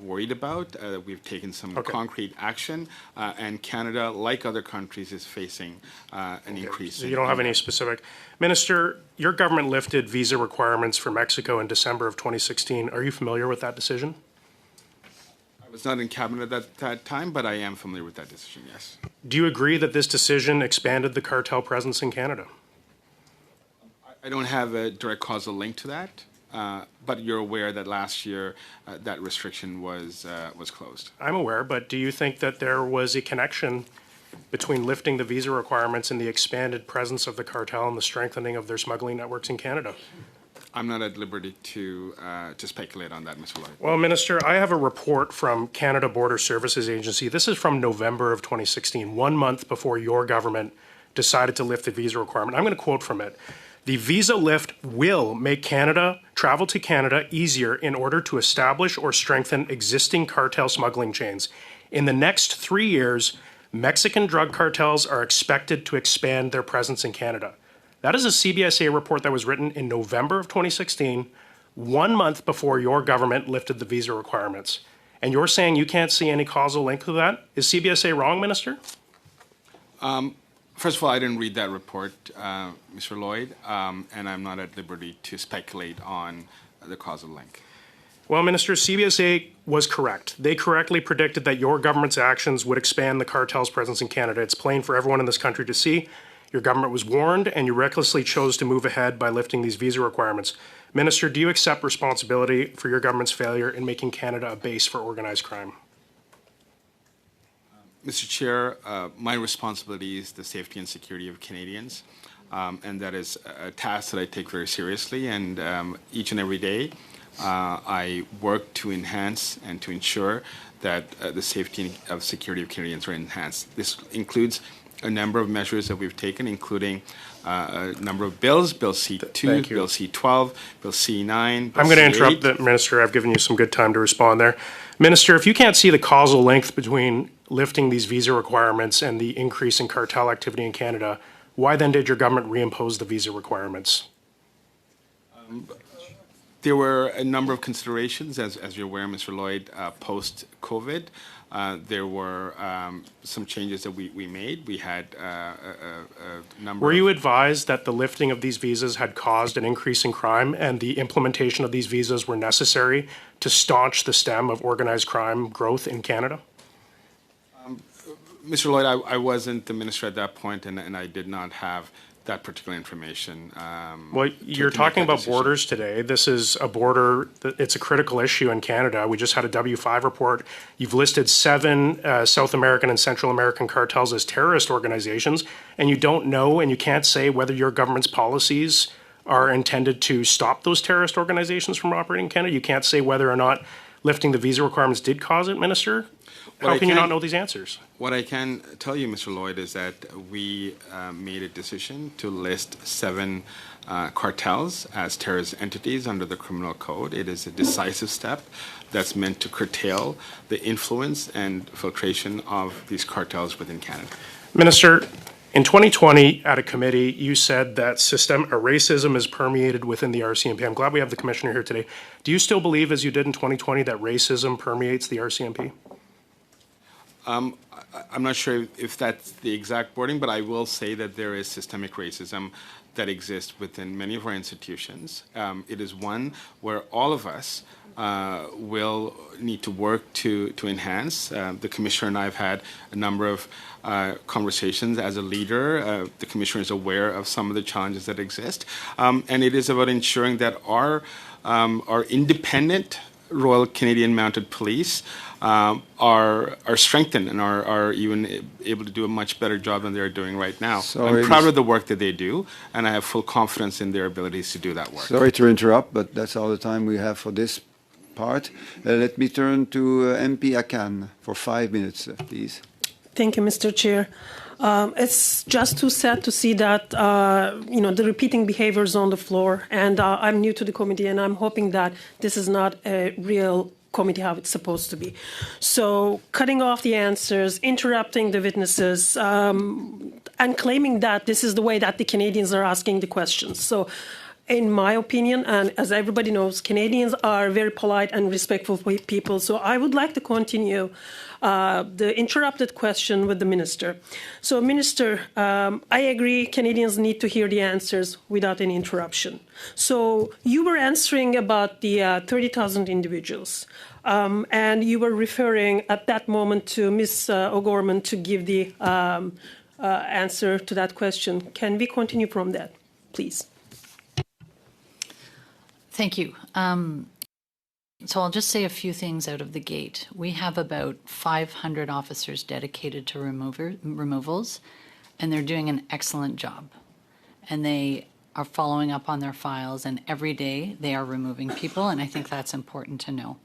worried about. We've taken some concrete action, and Canada, like other countries, is facing an increase. So you don't have any specific. Minister, your government lifted visa requirements for Mexico in December of 2016. Are you familiar with that decision? I was not in cabinet at that time, but I am familiar with that decision, yes. Do you agree that this decision expanded the cartel presence in Canada? I don't have a direct causal link to that, but you're aware that last year that restriction was closed. I'm aware, but do you think that there was a connection between lifting the visa requirements and the expanded presence of the cartel and the strengthening of their smuggling networks in Canada? I'm not at liberty to speculate on that, Mr. Lloyd. Well, Minister, I have a report from Canada Border Services Agency. This is from November of 2016, 1 month before your government decided to lift the visa requirement. I'm going to quote from it. The visa lift will make travel to Canada easier in order to establish or strengthen existing cartel smuggling chains. In the next 3 years, Mexican drug cartels are expected to expand their presence in Canada. That is a CBSA report that was written in November of 2016, 1 month before your government lifted the visa requirements. And you're saying you can't see any causal link to that? Is CBSA wrong, Minister? First of all, I didn't read that report, Mr. Lloyd, and I'm not at liberty to speculate on the causal link. Well, Minister, CBSA was correct. They correctly predicted that your government's actions would expand the cartel's presence in Canada. It's plain for everyone in this country to see. Your government was warned, and you recklessly chose to move ahead by lifting these visa requirements. Minister, do you accept responsibility for your government's failure in making Canada a base for organized crime? Mr. Chair, my responsibility is the safety and security of Canadians, and that is a task that I take very seriously, and each and every day I work to enhance and to ensure that the safety and security of Canadians are enhanced. This includes a number of measures that we've taken, including a number of bills, Bill C2, Bill C12, Bill C9, Bill I'm going to interrupt the Minister. I've given you some good time to respond there. Minister, if you can't see the causal link between lifting these visa requirements and the increase in cartel activity in Canada, why then did your government reimpose the visa requirements? There were a number of considerations, as you're aware, Mr. Lloyd, post-COVID. There were some changes that we made. We had a number Were you advised that the lifting of these visas had caused an increase in crime and the implementation of these visas were necessary to staunch the stem of organized crime growth in Canada? Mr. Lloyd, I wasn't the minister at that point, and I did not have that particular information. Well, you're talking about borders today. This is a border, it's a critical issue in Canada. We just had a W5 report. You've listed 7 South American and Central American cartels as terrorist organizations, and you don't know and you can't say whether your government's policies are intended to stop those terrorist organizations from operating in Canada. You can't say whether or not lifting the visa requirements did cause it, Minister. How can you not know these answers? What I can tell you, Mr. Lloyd, is that we made a decision to list 7 cartels as terrorist entities under the criminal code. It is a decisive step that's meant to curtail the influence and filtration of these cartels within Canada. Minister, in 2020 at a committee, you said that racism is permeated within the RCMP. I'm glad we have the Commissioner here today. Do you still believe, as you did in 2020, that racism permeates the RCMP? I'm not sure if that's the exact wording, but I will say that there is systemic racism that exists within many of our institutions. It is one where all of us will need to work to enhance. The Commissioner and I have had a number of conversations as a leader. The Commissioner is aware of some of the challenges that exist. And it is about ensuring that our independent Royal Canadian Mounted Police are strengthened and are even able to do a much better job than they're doing right now. I'm proud of the work that they do, and I have full confidence in their abilities to do that work. Sorry to interrupt, but that's all the time we have for this part. Let me turn to MP Akan for 5 minutes, please. Thank you, Mr. Chair. It's just too sad to see that, the repeating behaviors on the floor. And I'm new to the committee, and I'm hoping that this is not a real committee how it's supposed to be. So cutting off the answers, interrupting the witnesses, and claiming that this is the way that the Canadians are asking the questions. So in my opinion, and as everybody knows, Canadians are very polite and respectful people. So I would like to continue the interrupted question with the Minister. So, Minister, I agree Canadians need to hear the answers without any interruption. So you were answering about the 30,000 individuals, and you were referring at that moment to Ms. O'Gorman to give the answer to that question. Can we continue from that, please? Thank you. So I'll just say a few things out of the gate. We have about 500 officers dedicated to removals, and they're doing an excellent job. And they are following up on their files, and every day they are removing people, and I think that's important to know.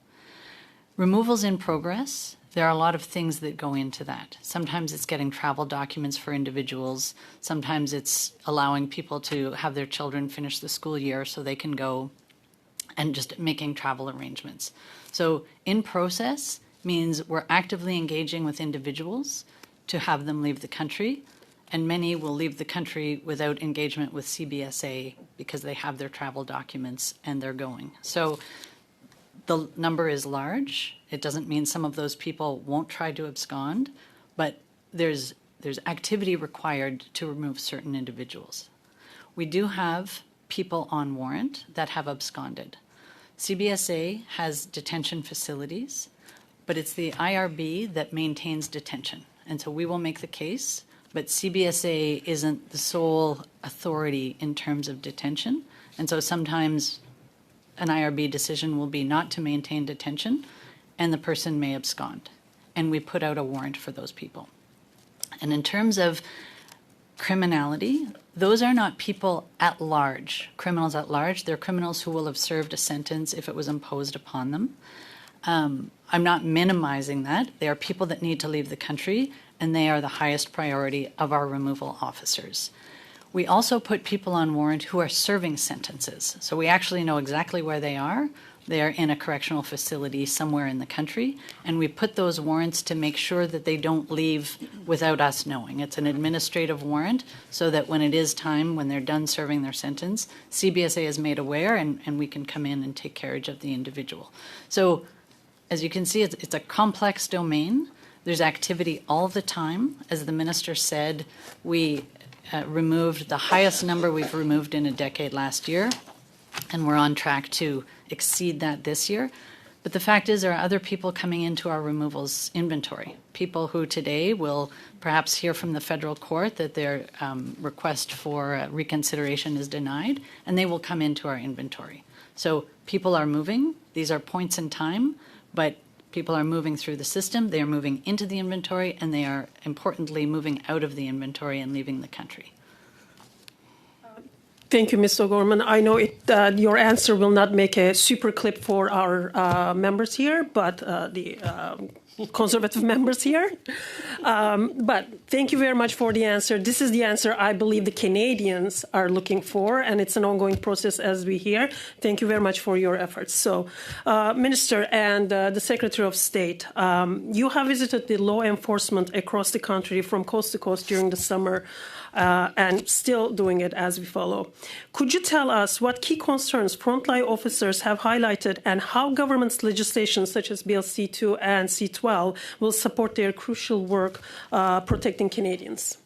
Removals in progress, there are a lot of things that go into that. Sometimes it's getting travel documents for individuals. Sometimes it's allowing people to have their children finish the school year so they can go, and just making travel arrangements. So in process means we're actively engaging with individuals to have them leave the country, and many will leave the country without engagement with CBSA because they have their travel documents and they're going. So the number is large. It doesn't mean some of those people won't try to abscond, but there's activity required to remove certain individuals. We do have people on warrant that have absconded. CBSA has detention facilities, but it's the IRB that maintains detention. And so we will make the case, but CBSA isn't the sole authority in terms of detention. And so sometimes an IRB decision will be not to maintain detention, and the person may abscond. And we put out a warrant for those people. And in terms of criminality, those are not people at large, criminals at large. They're criminals who will have served a sentence if it was imposed upon them. I'm not minimizing that. They are people that need to leave the country, and they are the highest priority of our removal officers. We also put people on warrant who are serving sentences. So we actually know exactly where they are. They are in a correctional facility somewhere in the country, and we put those warrants to make sure that they don't leave without us knowing. It's an administrative warrant so that when it is time, when they're done serving their sentence, CBSA is made aware and we can come in and take care of the individual. So as you can see, it's a complex domain. There's activity all the time. As the Minister said, we removed the highest number we've removed in a decade last year, and we're on track to exceed that this year. But the fact is, there are other people coming into our removals inventory. People who today will perhaps hear from the federal court that their request for reconsideration is denied, and they will come into our inventory. So people are moving. These are points in time, but people are moving through the system. They are moving into the inventory, and they are importantly moving out of the inventory and leaving the country. Thank you, Mr. Gorman. I know your answer will not make a super clip for our members here, but the conservative members here. But thank you very much for the answer. This is the answer I believe the Canadians are looking for, and it's an ongoing process as we hear. Thank you very much for your efforts. So, Minister and the Secretary of State, you have visited the law enforcement across the country from coast to coast during the summer. And still doing it as we follow. Could you tell us what key concerns frontline officers have highlighted and how government's legislation such as Bill C2 and C12 will support their crucial work protecting Canadians?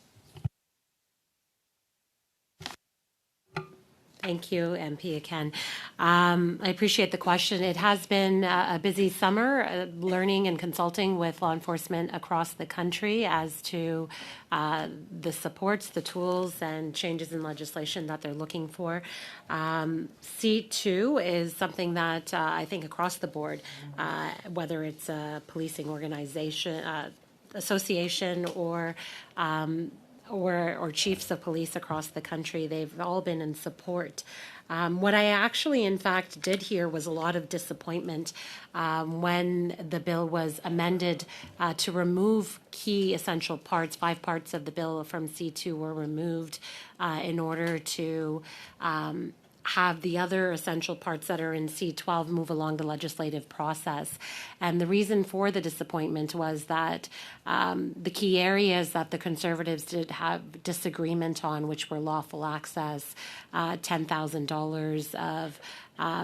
Thank you, MP Aken. I appreciate the question. It has been a busy summer learning and consulting with law enforcement across the country as to the supports, the tools, and changes in legislation that they're looking for. C2 is something that I think across the board, whether it's a policing organization, association, or chiefs of police across the country, they've all been in support. What I actually, in fact, did hear was a lot of disappointment when the bill was amended to remove key essential parts. 5 parts of the bill from C2 were removed in order to have the other essential parts that are in C12 move along the legislative process. And the reason for the disappointment was that the key areas that the Conservatives did have disagreement on, which were lawful access, $10,000 of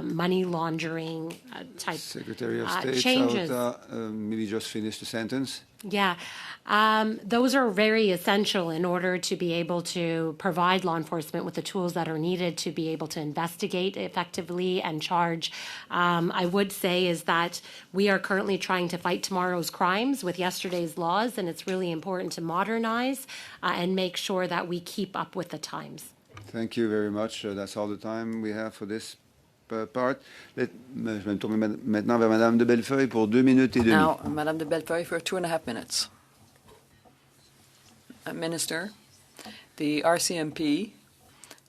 money laundering type Secretary of State, changes. Maybe just finish the sentence. Yeah, those are very essential in order to be able to provide law enforcement with the tools that are needed to be able to investigate effectively and charge. I would say is that we are currently trying to fight tomorrow's crimes with yesterday's laws, and it's really important to modernize and make sure that we keep up with the times. Thank you very much. That's all the time we have for this part. Je vais me tourner maintenant vers Madame de Bellefeuille pour 2 minutes et demie. Now, Madame de Bellefeuille for 2.5 minutes. Minister, the RCMP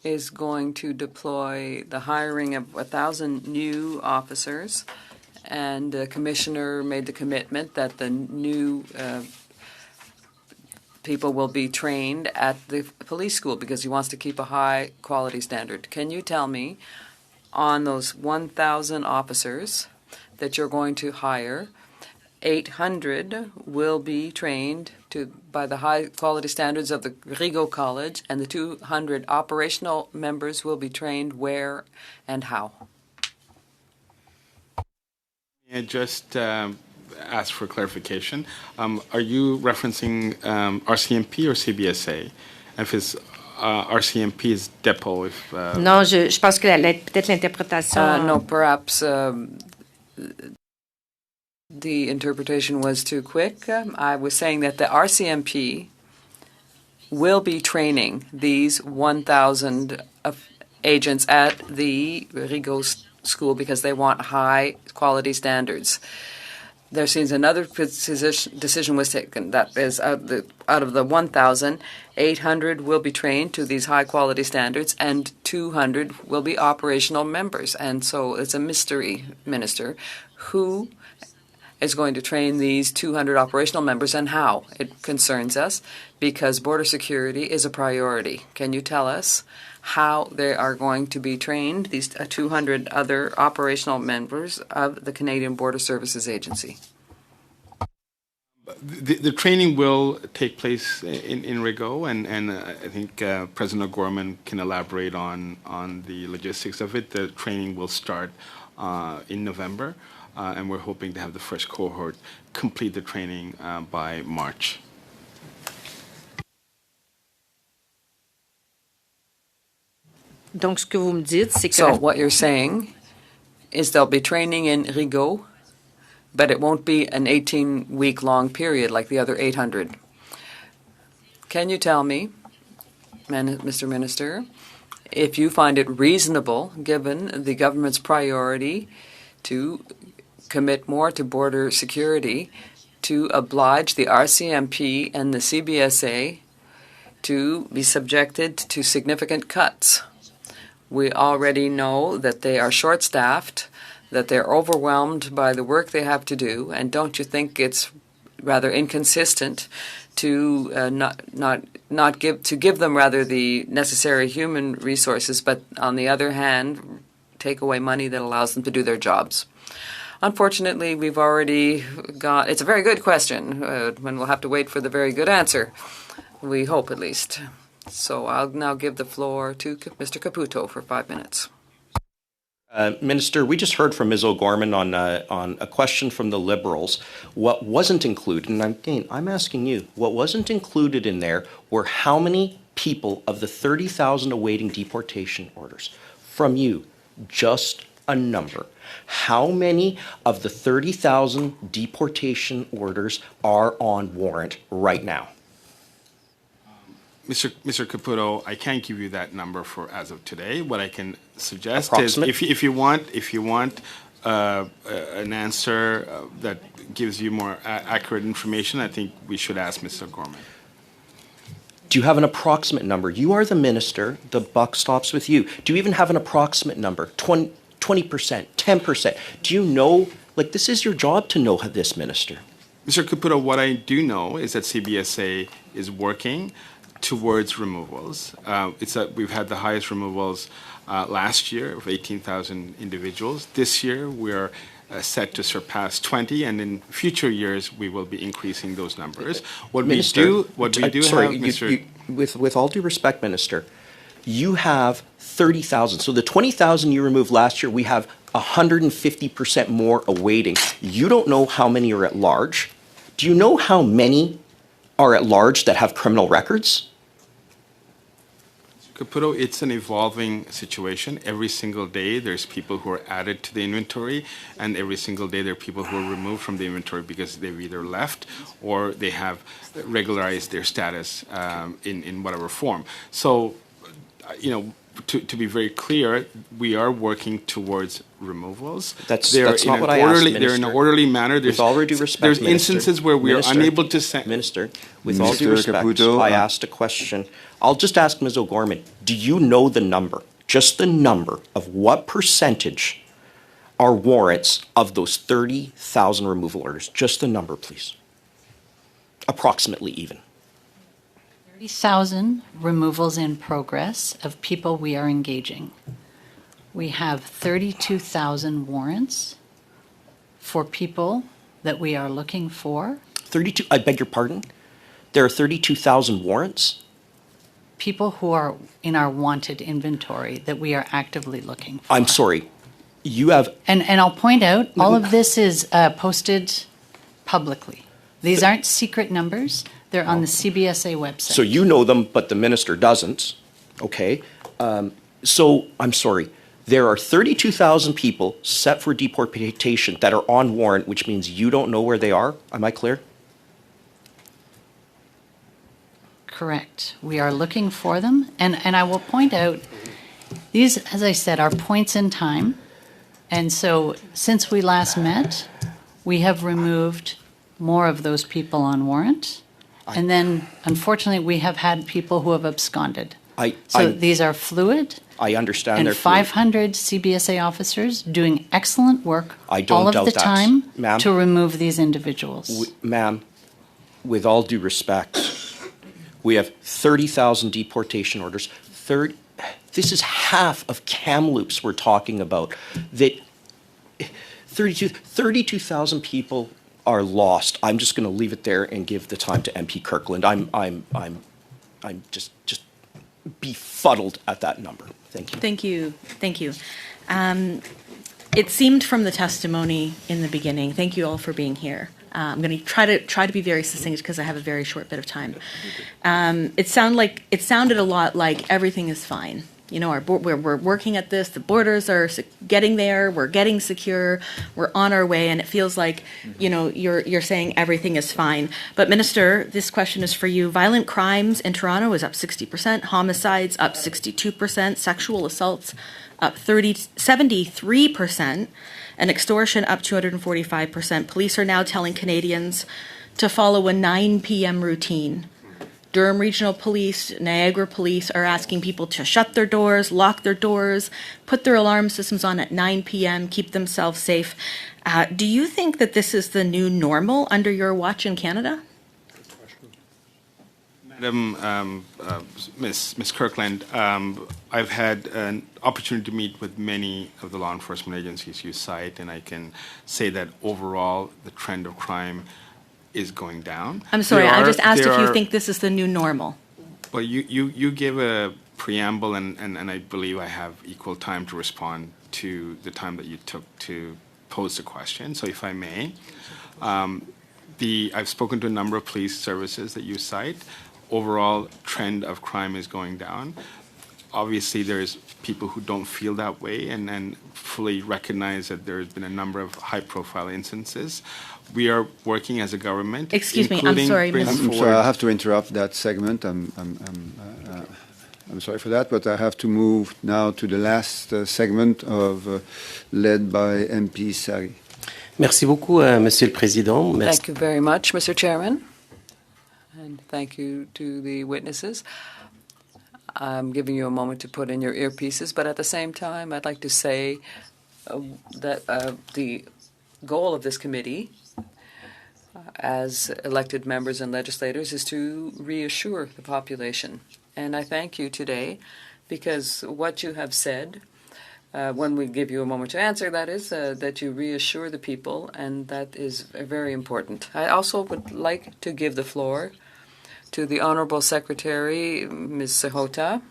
is going to deploy the hiring of 1,000 new officers, and the Commissioner made the commitment that the new people will be trained at the police school because he wants to keep a high quality standard. Can you tell me, on those 1,000 officers that you're going to hire, 800 will be trained by the high quality standards of the Rigaud College, and the 200 operational members will be trained where and how? I just ask for clarification. Are you referencing RCMP or CBSA? If it's RCMP is dépôt. Non, je pense que peut-être l'interprétation. No, perhaps the interpretation was too quick. I was saying that the RCMP will be training these 1,000 agents at the Rigaud School because they want high quality standards. There seems another decision was taken that is out of the 1,000, 800 will be trained to these high-quality standards, and 200 will be operational members. And so it's a mystery, Minister, who is going to train these 200 operational members and how. It concerns us because border security is a priority. Can you tell us how they are going to be trained, these 200 other operational members of the Canadian Border Services Agency? The training will take place in Rigaud, and I think President O'Gorman can elaborate on the logistics of it. The training will start in November, and we're hoping to have the first cohort complete the training by March. Donc, ce que vous me dites, c'est que... So what you're saying is they'll be training in Rigaud but it won't be an 18-week-long period like the other 800. Can you tell me, Mr. Minister, if you find it reasonable, given the government's priority to commit more to border security, to oblige the RCMP and the CBSA to be subjected to significant cuts? We already know that they are short-staffed, that they're overwhelmed by the work they have to do, and don't you think it's rather inconsistent to give them rather the necessary human resources, but on the other hand, take away money that allows them to do their jobs? Unfortunately, we've already got. It's a very good question, and we'll have to wait for the very good answer. We hope, at least. So I'll now give the floor to Mr. Caputo for 5 minutes. Minister, we just heard from Ms. O'Gorman on a question from the Liberals. What wasn't included, and I'm asking you, what wasn't included in there were how many people of the 30,000 awaiting deportation orders? From you, just a number. How many of the 30,000 deportation orders are on warrant right now? Mr. Caputo, I can't give you that number for as of today. What I can suggest is, if you want an answer that gives you more accurate information, I think we should ask Mr. Gorman. Do you have an approximate number? You are the minister. The buck stops with you. Do you even have an approximate number? 20%, 10%? Do you know? Like, this is your job to know this, Minister. Mr. Caputo, what I do know is that CBSA is working towards removals. We've had the highest removals last year of 18,000 individuals. This year, we're set to surpass 20, and in future years, we will be increasing those numbers. With all due respect, Minister, you have 30,000. So the 20,000 you removed last year, we have 150% more awaiting. You don't know how many are at large. Do you know how many are at large that have criminal records? Caputo, it's an evolving situation. Every single day, there's people who are added to the inventory, and every single day, there are people who are removed from the inventory because they've either left or they have regularized their status in whatever form. So, to be very clear, we are working towards removals. That's not what I asked, Minister. They're in an orderly manner. With all due respect, there's Minister, instances where we are unable to send. Minister, with all due respect, I asked a question. I'll just ask Ms. O'Gorman, do you know the number, just the number, of what percentage are warrants of those 30,000 removal orders? Just the number, please. Approximately even. 30,000 removals in progress of people we are engaging. We have 32,000 warrants for people that we are looking for. 32, I beg your pardon? There are 32,000 warrants? People who are in our wanted inventory that we are actively looking for. I'm sorry. You have... And I'll point out, all of this is posted publicly. These aren't secret numbers. They're on the CBSA website. So you know them, but the minister doesn't. Okay. So I'm sorry. There are 32,000 people set for deportation that are on warrant, which means you don't know where they are. Am I clear? Correct. We are looking for them. And I will point out, these, as I said, are points in time. And so since we last met, we have removed more of those people on warrant. And then, unfortunately, we have had people who have absconded. These are fluid. I understand. And they're 500 CBSA officers doing excellent work all of the time to remove these individuals. Ma'am, with all due respect, we have 30,000 deportation orders. This is half of Kamloops we're talking about. That 32,000 people are lost. I'm just going to leave it there and give the time to MP Kirkland. I'm just befuddled at that number. Thank you. Thank you. It seemed from the testimony in the beginning. Thank you all for being here. I'm going to try to be very succinct because I have a very short bit of time. It sounded a lot like everything is fine. You know, we're working at this. The borders are getting there. We're getting secure. We're on our way, and it feels like, you know, you're saying everything is fine. But Minister, this question is for you. Violent crimes in Toronto is up 60%. Homicides up 62%. Sexual assaults up 73%. And extortion up 245%. Police are now telling Canadians to follow a 9 p.m. routine. Durham Regional Police, Niagara Police are asking people to shut their doors, lock their doors, put their alarm systems on at 9 p.m., keep themselves safe. Do you think that this is the new normal under your watch in Canada? Madam Ms. Kirkland, I've had an opportunity to meet with many of the law enforcement agencies you cite, and I can say that overall the trend of crime is going down. I'm sorry, I just asked if you think this is the new normal. Well, you gave a preamble, and I believe I have equal time to respond to the time that you took to pose the question. So if I may, I've spoken to a number of police services that you cite. Overall trend of crime is going down. Obviously, there's people who don't feel that way and fully recognize that there's been a number of high-profile instances. We are working as a government. Excuse me, I'm sorry, I'm sorry, I have to interrupt that segment. I'm sorry for that, but I have to move now to the last segment led by MP Sari. Merci beaucoup, Monsieur le Président. Merci. Thank you very much, Mr. Chairman. And thank you to the witnesses. I'm giving you a moment to put in your earpieces, but at the same time, I'd like to say that the goal of this committee as elected members and legislators is to reassure the population. And I thank you today because what you have said, when we give you a moment to answer, that is that you reassure the people, and that is very important. I also would like to give the floor to the Honourable Secretary, Ms. Sahota,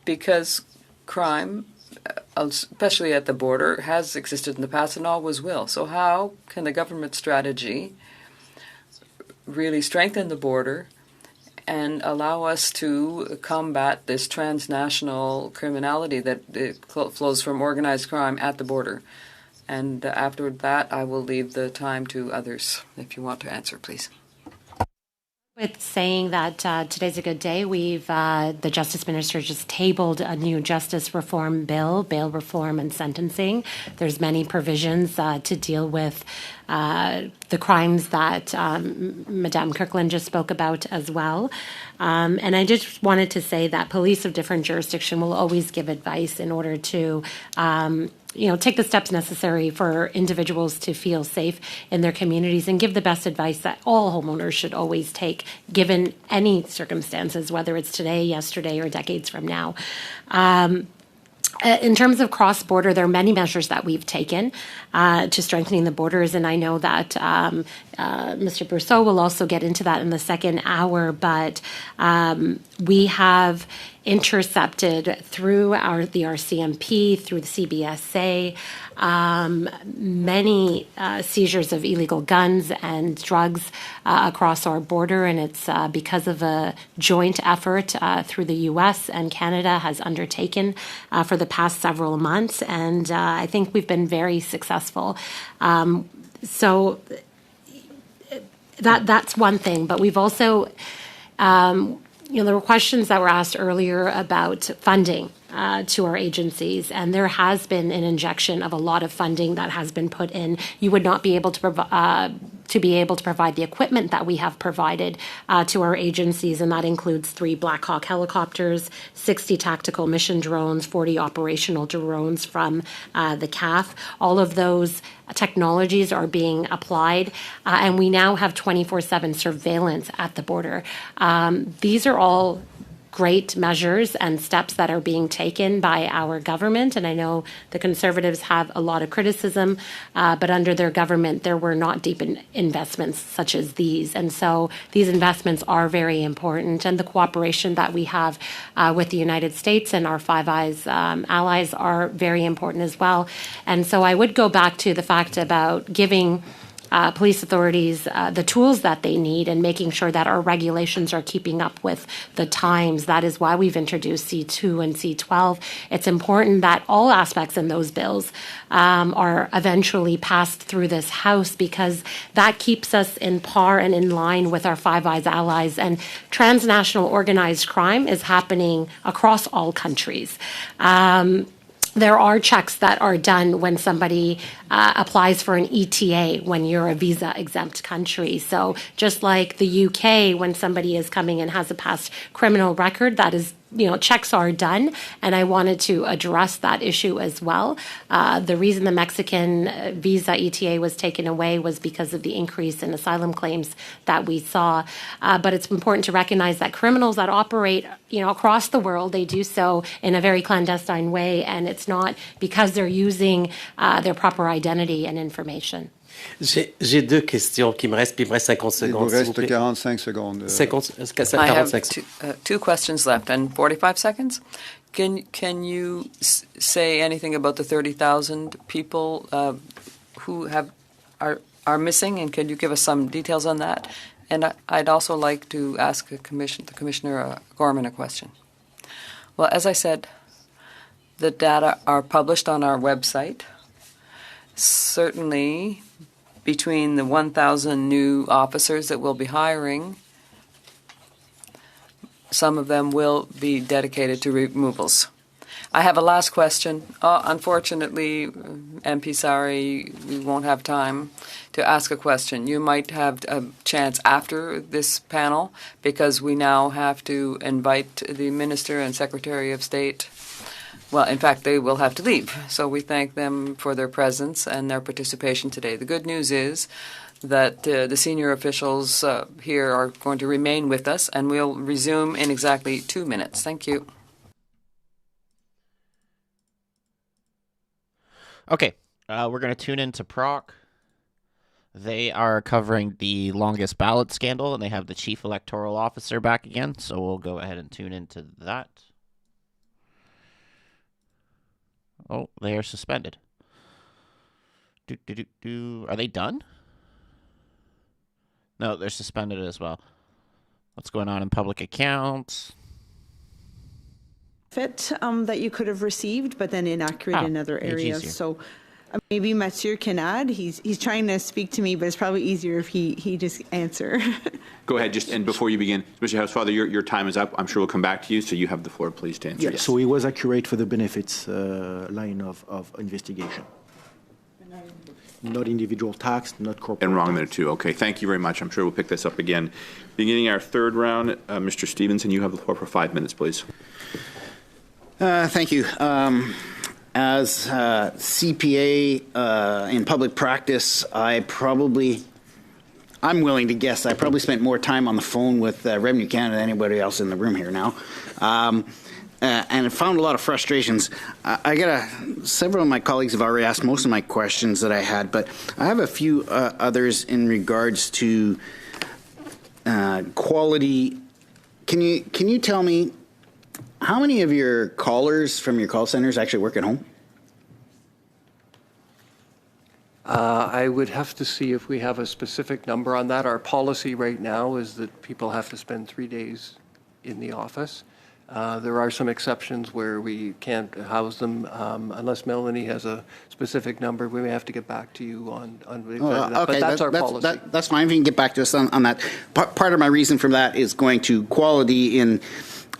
because crime, especially at the border, has existed in the past and always will. So how can the government strategy really strengthen the border and allow us to combat this transnational criminality that flows from organized crime at the border? And after that, I will leave the time to others. If you want to answer, please. With saying that today's a good day, the Justice Minister just tabled a new justice reform bill, bail reform and sentencing. There's many provisions to deal with the crimes that Madame Kirkland just spoke about as well. And I just wanted to say that police of different jurisdiction will always give advice in order to take the steps necessary for individuals to feel safe in their communities and give the best advice that all homeowners should always take, given any circumstances, whether it's today, yesterday, or decades from now. In terms of cross-border, there are many measures that we've taken to strengthening the borders, and I know that Mr. Brousseau will also get into that in the second hour, but we have intercepted through the RCMP, through the CBSA, many seizures of illegal guns and drugs across our border, and it's because of a joint effort through the U.S. and Canada has undertaken for the past several months, and I think we've been very successful. So that's one thing, but we've also there were questions that were asked earlier about funding to our agencies, and there has been an injection of a lot of funding that has been put in. You would not be able to provide the equipment that we have provided to our agencies, and that includes 3 Black Hawk helicopters, 60 tactical mission drones, 40 operational drones from the CAF. All of those technologies are being applied, and we now have 24/7 surveillance at the border. These are all great measures and steps that are being taken by our government, and I know the Conservatives have a lot of criticism, but under their government there were not deep investments such as these, and so these investments are very important, and the cooperation that we have with the United States and our Five Eyes allies are very important as well. And so I would go back to the fact about giving police authorities the tools that they need and making sure that our regulations are keeping up with the times. That is why we've introduced C2 and C12. It's important that all aspects in those bills are eventually passed through this House, because that keeps us in par and in line with our Five Eyes allies. And transnational organized crime is happening across all countries. There are checks that are done when somebody applies for an ETA when you're a visa exempt country. So just like the UK, when somebody is coming and has a past criminal record, that is, checks are done. And I wanted to address that issue as well. The reason the Mexican visa ETA was taken away was because of the increase in asylum claims that we saw. But it's important to recognize that criminals that operate, across the world, they do so in a very clandestine way. And it's not because they're using their proper identity and information. J'ai deux questions qui me restent, puis il me reste 50 Il vous secondes. s'il vous reste plaît. 45 secondes. 50, I have 45 two questions left and 45 seconds. Can you say anything about the 30,000 people who are missing, and can you give us some details on that? And I'd also like to ask the Commissioner Gorman a question. Well, as I said, the data are published on our website. Certainly, between the 1,000 new officers that we'll be hiring, some of them will be dedicated to removals. I have a last question. Unfortunately, MP Sari, we won't have time to ask a question. You might have a chance after this panel, because we now have to invite the Minister and Secretary of State. Well, in fact, they will have to leave. So we thank them for their presence and their participation today. The good news is that the senior officials here are going to remain with us, and we'll resume in exactly 2 minutes. Thank you. Okay, we're going to tune into PROC. They are covering the longest ballot scandal, and they have the chief electoral officer back again. So we'll go ahead and tune into that. Oh, they are suspended. Are they done? No, they're suspended as well. What's going on in public accounts? That you could have received, but then inaccurate in other areas. So maybe Mathieu can add. He's trying to speak to me, but it's probably easier if he just answer. Go ahead, and before you begin, Mr. Housefather, your time is up. I'm sure we'll come back to you, so you have the floor, please, to answer. Yes. So it was accurate for the benefits line of investigation. Not individual tax, not corporate. And wrong there too. Okay, thank you very much. I'm sure we'll pick this up again. Beginning our third round, Mr. Stevenson, you have the floor for 5 minutes, please. Thank you. As CPA in public practice, I'm willing to guess I probably spent more time on the phone with Revenue Canada than anybody else in the room here now. And I found a lot of frustrations. Several of my colleagues have already asked most of my questions that I had, but I have a few others in regards to quality. Can you tell me how many of your callers from your call centers actually work at home? I would have to see if we have a specific number on that. Our policy right now is that people have to spend 3 days in the office. There are some exceptions where we can't house them unless Melanie has a specific number. We may have to get back to you on Okay, but that's our policy. That's fine. If you can get back to us on that. Part of my reason for that is going to quality in.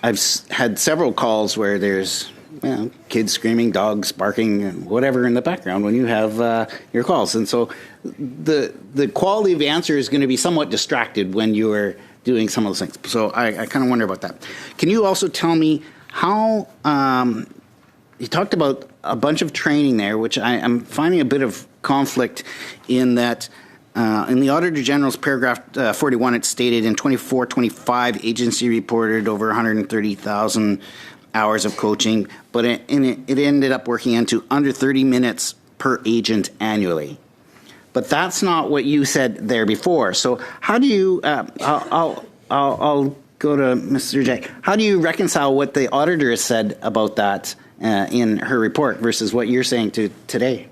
I've had several calls where there's kids screaming, dogs barking, whatever in the background when you have your calls. And so the quality of the answer is going to be somewhat distracted when you are doing some of those things. So I kind of wonder about that. Can you also tell me how you talked about a bunch of training there, which I'm finding a bit of conflict in that in the Auditor General's paragraph 41, it stated in 24-25, agency reported over 130,000 hours of coaching, but it ended up working into under 30 minutes per agent annually. But that's not what you said there before. So how do you? I'll go to Mr. J. How do you reconcile what the auditor has said about that in her report versus what you're saying today?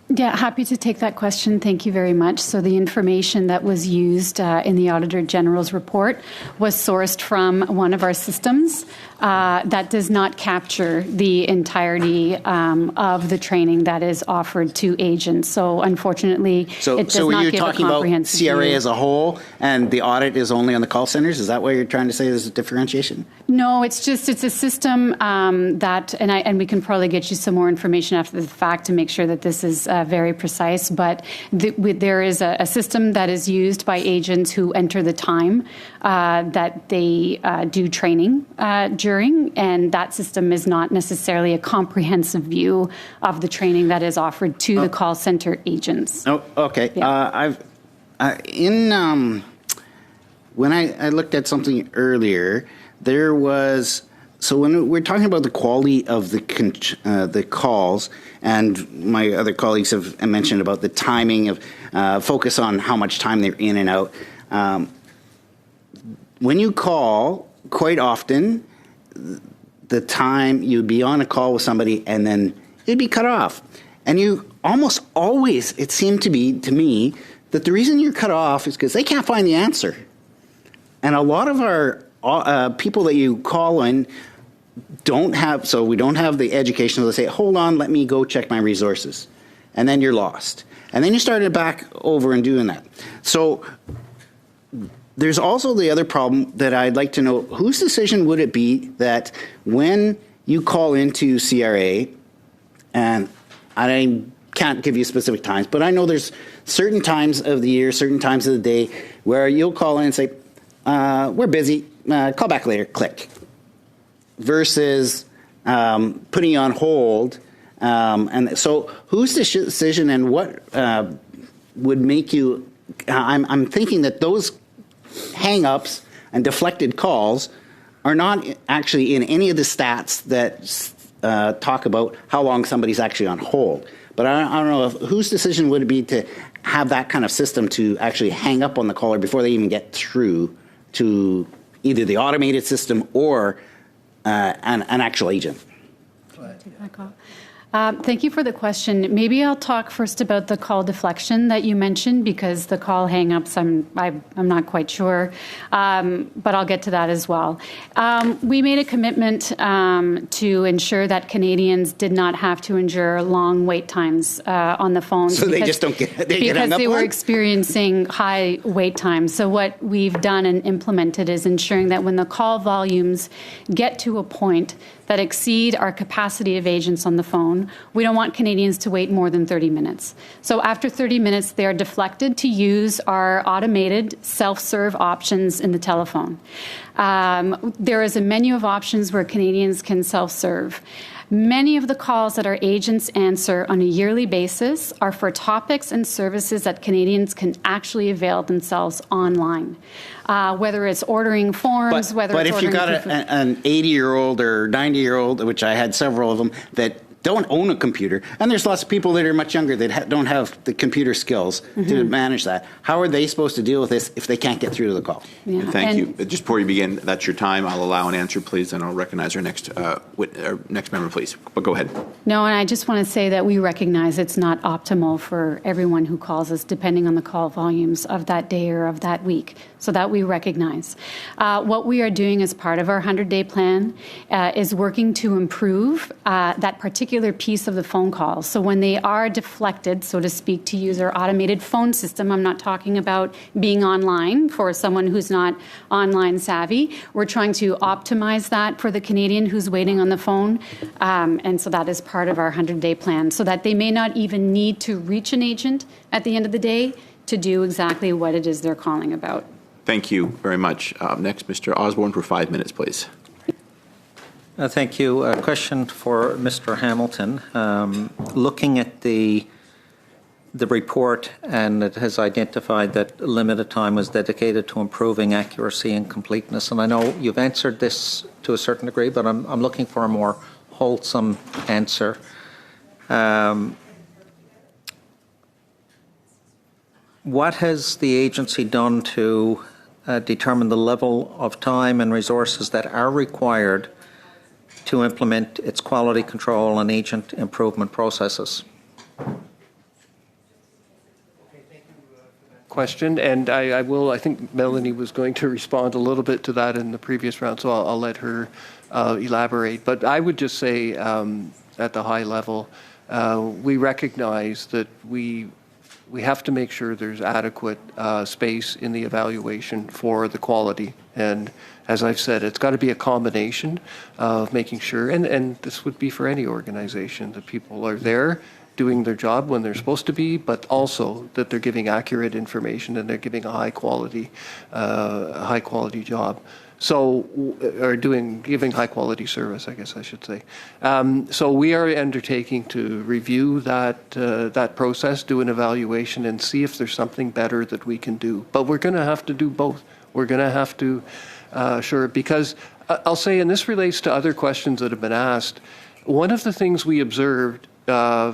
Yeah, happy to take that question. Thank you very much. So the information that was used in the Auditor General's report was sourced from one of our systems that does not capture the entirety of the training that is offered to agents. So unfortunately, it does not give a comprehensive view. So you're talking about CRA as a whole, and the audit is only on the call centers? Is that what you're trying to say? There's a differentiation? No, it's a system that, and we can probably get you some more information after the fact to make sure that this is very precise, but there is a system that is used by agents who enter the time that they do training during, and that system is not necessarily a comprehensive view of the training that is offered to the call center agents. Oh, okay. Yeah. When I looked at something earlier, there was, so when we're talking about the quality of the calls, and my other colleagues have mentioned about the timing of focus on how much time they're in and out. When you call, quite often, the time you'd be on a call with somebody and then it'd be cut off. And you almost always, it seemed to be, to me, that the reason you're cut off is because they can't find the answer. And a lot of our people that you call in don't have, so we don't have the education to say, hold on, let me go check my resources. And then you're lost. And then you started back over and doing that. So there's also the other problem that I'd like to know, whose decision would it be that when you call into CRA, and I can't give you specific times, but I know there's certain times of the year, certain times of the day, where you'll call in and say, we're busy, call back later, click. Versus putting you on hold. And so whose decision and what would make you, I'm thinking that those hang-ups and deflected calls are not actually in any of the stats that talk about how long somebody's actually on hold. But I don't know whose decision would it be to have that kind of system to actually hang up on the caller before they even get through to either the automated system or an actual agent. Take that call. Thank you for the question. Maybe I'll talk first about the call deflection that you mentioned, because the call hang-ups, I'm not quite sure, but I'll get to that as well. We made a commitment to ensure that Canadians did not have to endure long wait times on the phone. So they just don't get because they were experiencing high wait times. So what we've done and implemented is ensuring that when the call volumes get to a point that exceed our capacity of agents on the phone, we don't want Canadians to wait more than 30 minutes. So after 30 minutes, they are deflected to use our automated self-serve options in the telephone. There is a menu of options where Canadians can self-serve. Many of the calls that our agents answer on a yearly basis are for topics and services that Canadians can actually avail themselves online. Whether it's ordering forms, whether it's ordering... But if you got an 80-year-old or 90-year-old, which I had several of them, that don't own a computer, and there's lots of people that are much younger that don't have the computer skills to manage that. How are they supposed to deal with this if they can't get through to the call? Yeah. Thank you. Just before you begin, that's your time. I'll allow an answer, please, and I'll recognize our next member, please. But go ahead. No, and I just want to say that we recognize it's not optimal for everyone who calls us, depending on the call volumes of that day or of that week. So that we recognize. What we are doing as part of our 100-day plan is working to improve that particular piece of the phone call. So when they are deflected, so to speak, to use our automated phone system, I'm not talking about being online for someone who's not online savvy. We're trying to optimize that for the Canadian who's waiting on the phone. And so that is part of our 100-day plan, so that they may not even need to reach an agent at the end of the day to do exactly what it is they're calling about. Thank you very much. Next, Mr. Osborne for 5 minutes, please. Thank you. A question for Mr. Hamilton. Looking at the report, and it has identified that limited time was dedicated to improving accuracy and completeness. And I know you've answered this to a certain degree, but I'm looking for a more wholesome answer. What has the agency done to determine the level of time and resources that are required to implement its quality control and agent improvement processes? question, and I think Melanie was going to respond a little bit to that in the previous round, so I'll let her elaborate. But I would just say at the high level, we recognize that we have to make sure there's adequate space in the evaluation for the quality. And as I've said, it's got to be a combination of making sure, and this would be for any organization, that people are there doing their job when they're supposed to be, but also that they're giving accurate information and they're giving a high quality job. So, or giving high quality service, I guess I should say. So we are undertaking to review that process, do an evaluation, and see if there's something better that we can do. But we're going to have to do both. We're going to have to, because I'll say, and this relates to other questions that have been asked, one of the things we observed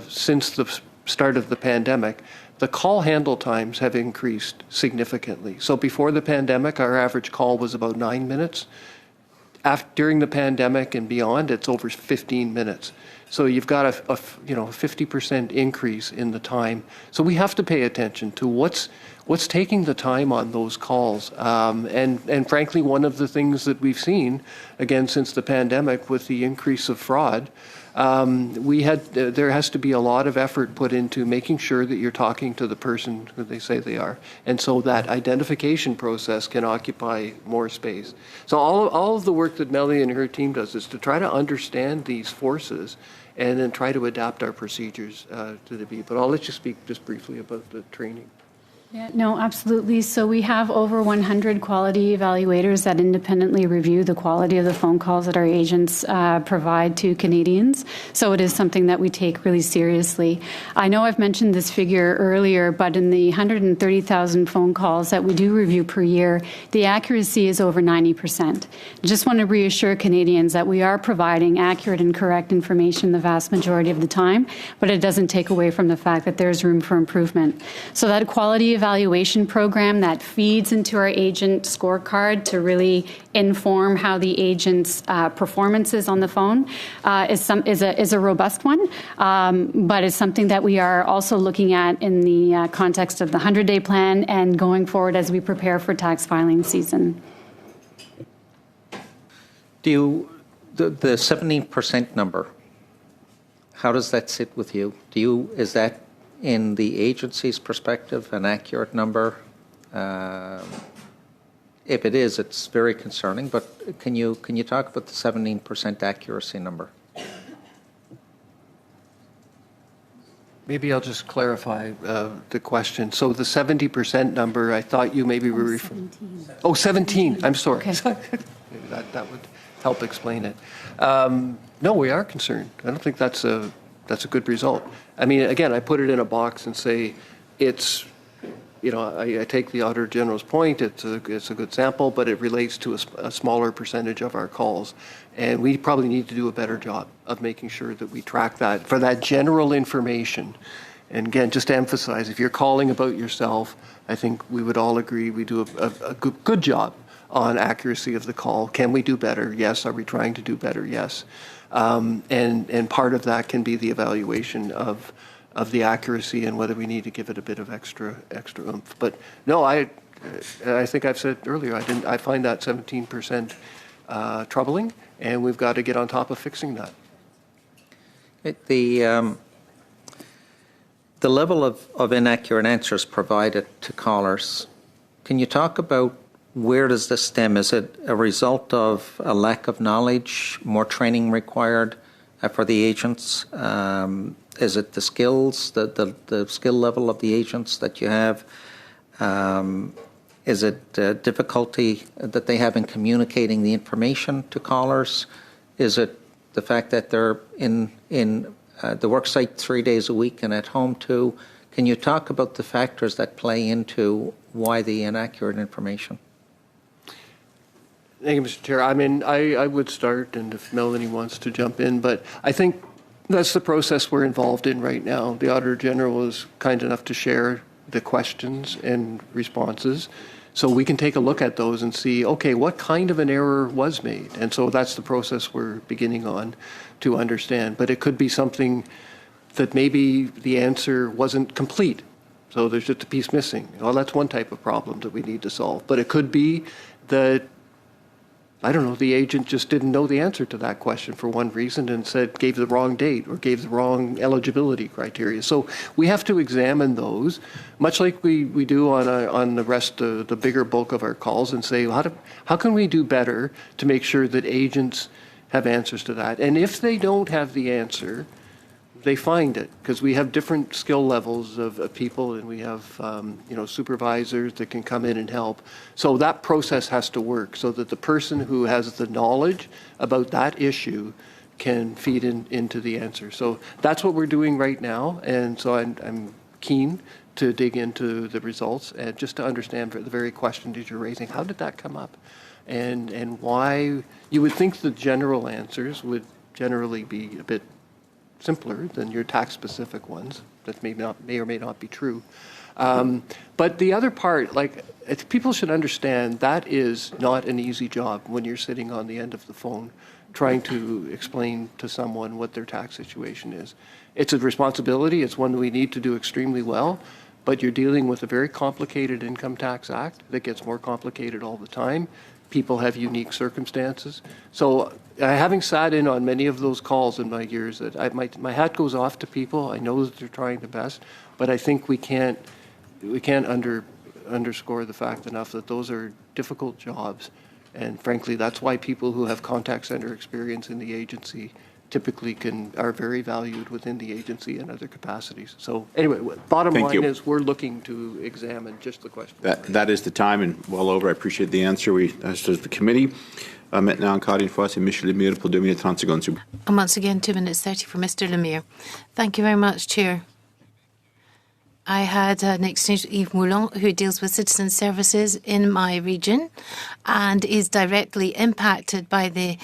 since the start of the pandemic, the call handle times have increased significantly. So before the pandemic, our average call was about 9 minutes. During the pandemic and beyond, it's over 15 minutes. So you've got a 50% increase in the time. So we have to pay attention to what's taking the time on those calls. And frankly, one of the things that we've seen, again, since the pandemic with the increase of fraud, there has to be a lot of effort put into making sure that you're talking to the person who they say they are. And so that identification process can occupy more space. So all of the work that Melanie and her team does is to try to understand these forces and then try to adapt our procedures to the beat. But I'll let you speak just briefly about the training. Yeah, no, absolutely. So we have over 100 quality evaluators that independently review the quality of the phone calls that our agents provide to Canadians. So it is something that we take really seriously. I know I've mentioned this figure earlier, but in the 130,000 phone calls that we do review per year, the accuracy is over 90%. I just want to reassure Canadians that we are providing accurate and correct information the vast majority of the time, but it doesn't take away from the fact that there's room for improvement. So that quality evaluation program that feeds into our agent scorecard to really inform how the agent's performance is on the phone is a robust one, but is something that we are also looking at in the context of the 100-day plan and going forward as we prepare for tax filing season. The 17% number, how does that sit with you? Is that in the agency's perspective an accurate number? If it is, it's very concerning, but can you talk about the 17% accuracy number? Maybe I'll just clarify the question. So the 70% number, I thought you maybe were referring. 17. I'm sorry. Okay. Maybe that would help explain it. No, we are concerned. I don't think that's a good result. I mean, again, I put it in a box and say it's, I take the Auditor General's point. It's a good sample, but it relates to a smaller percentage of our calls. And we probably need to do a better job of making sure that we track that for that general information. And again, just to emphasize, if you're calling about yourself, I think we would all agree we do a good job on accuracy of the call. Can we do better? Yes. Are we trying to do better? Yes. And part of that can be the evaluation of the accuracy and whether we need to give it a bit of extra oomph. But no, I think I've said earlier, I find that 17% troubling, and we've got to get on top of fixing that. The level of inaccurate answers provided to callers, can you talk about where does this stem? Is it a result of a lack of knowledge, more training required for the agents? Is it the skills, the skill level of the agents that you have? Is it difficulty that they have in communicating the information to callers? Is it the fact that they're in the work site 3 days a week and at home too? Can you talk about the factors that play into why the inaccurate information? Thank you, Mr. Chair. I mean, I would start, and if Melanie wants to jump in, but I think that's the process we're involved in right now. The Auditor General is kind enough to share the questions and responses, so we can take a look at those and see, okay, what kind of an error was made? And so that's the process we're beginning on to understand. But it could be something that maybe the answer wasn't complete. So there's just a piece missing. Well, that's one type of problem that we need to solve. But it could be that, I don't know, the agent just didn't know the answer to that question for one reason and gave the wrong date or gave the wrong eligibility criteria. So we have to examine those, much like we do on the rest of the bigger bulk of our calls, and say, how can we do better to make sure that agents have answers to that? And if they don't have the answer, they find it, because we have different skill levels of people, and we have supervisors that can come in and help. So that process has to work so that the person who has the knowledge about that issue can feed into the answer. So that's what we're doing right now, and so I'm keen to dig into the results and just to understand the very question that you're raising. How did that come up, and why? You would think the general answers would generally be a bit simpler than your tax-specific ones. That may or may not be true. But the other part, people should understand that is not an easy job when you're sitting on the end of the phone trying to explain to someone what their tax situation is. It's a responsibility. It's one we need to do extremely well. But you're dealing with a very complicated Income Tax Act that gets more complicated all the time. People have unique circumstances. So having sat in on many of those calls in my years, that my hat goes off to people. I know that they're trying their best, but I think we can't underscore the fact enough that those are difficult jobs. And frankly, that's why people who have contact center experience in the agency typically are very valued within the agency and other capacities. So anyway, bottom line is we're looking to examine just the question. That is the time, and well over. I appreciate the answer. As does the committee. Maintenant, encore une fois, c'est M. Lemire pour 2 minutes 30 secondes. And once again, 2 minutes 30 for Mr. Lemire. Thank you very much, Chair. I had an exchange with Yves Moulin, who deals with citizen services in my region and is directly impacted by the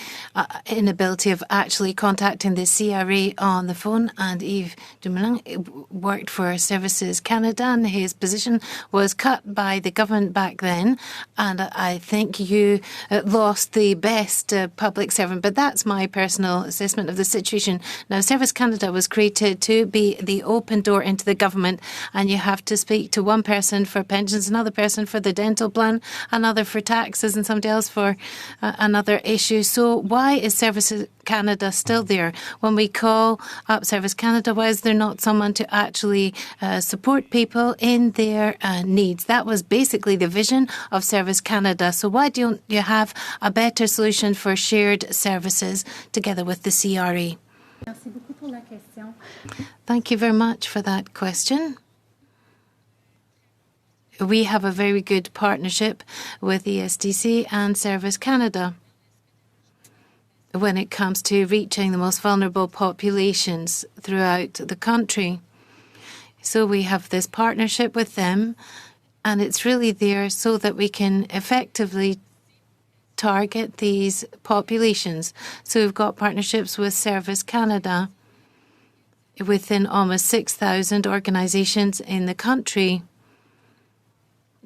inability of actually contacting the CRA on the phone. And Yves Moulin worked for Services Canada, and his position was cut by the government back then. And I think you lost the best public servant. But that's my personal assessment of the situation. Now, Service Canada was created to be the open door into the government, and you have to speak to one person for pensions, another person for the dental plan, another for taxes, and somebody else for another issue. So why is Service Canada still there? When we call up Service Canada, why is there not someone to actually support people in their needs? That was basically the vision of Service Canada. So why don't you have a better solution for shared services together with the CRA? Thank you very much for that question. We have a very good partnership with ESDC and Service Canada when it comes to reaching the most vulnerable populations throughout the country. So we have this partnership with them, and it's really there so that we can effectively target these populations. So we've got partnerships with Service Canada within almost 6,000 organizations in the country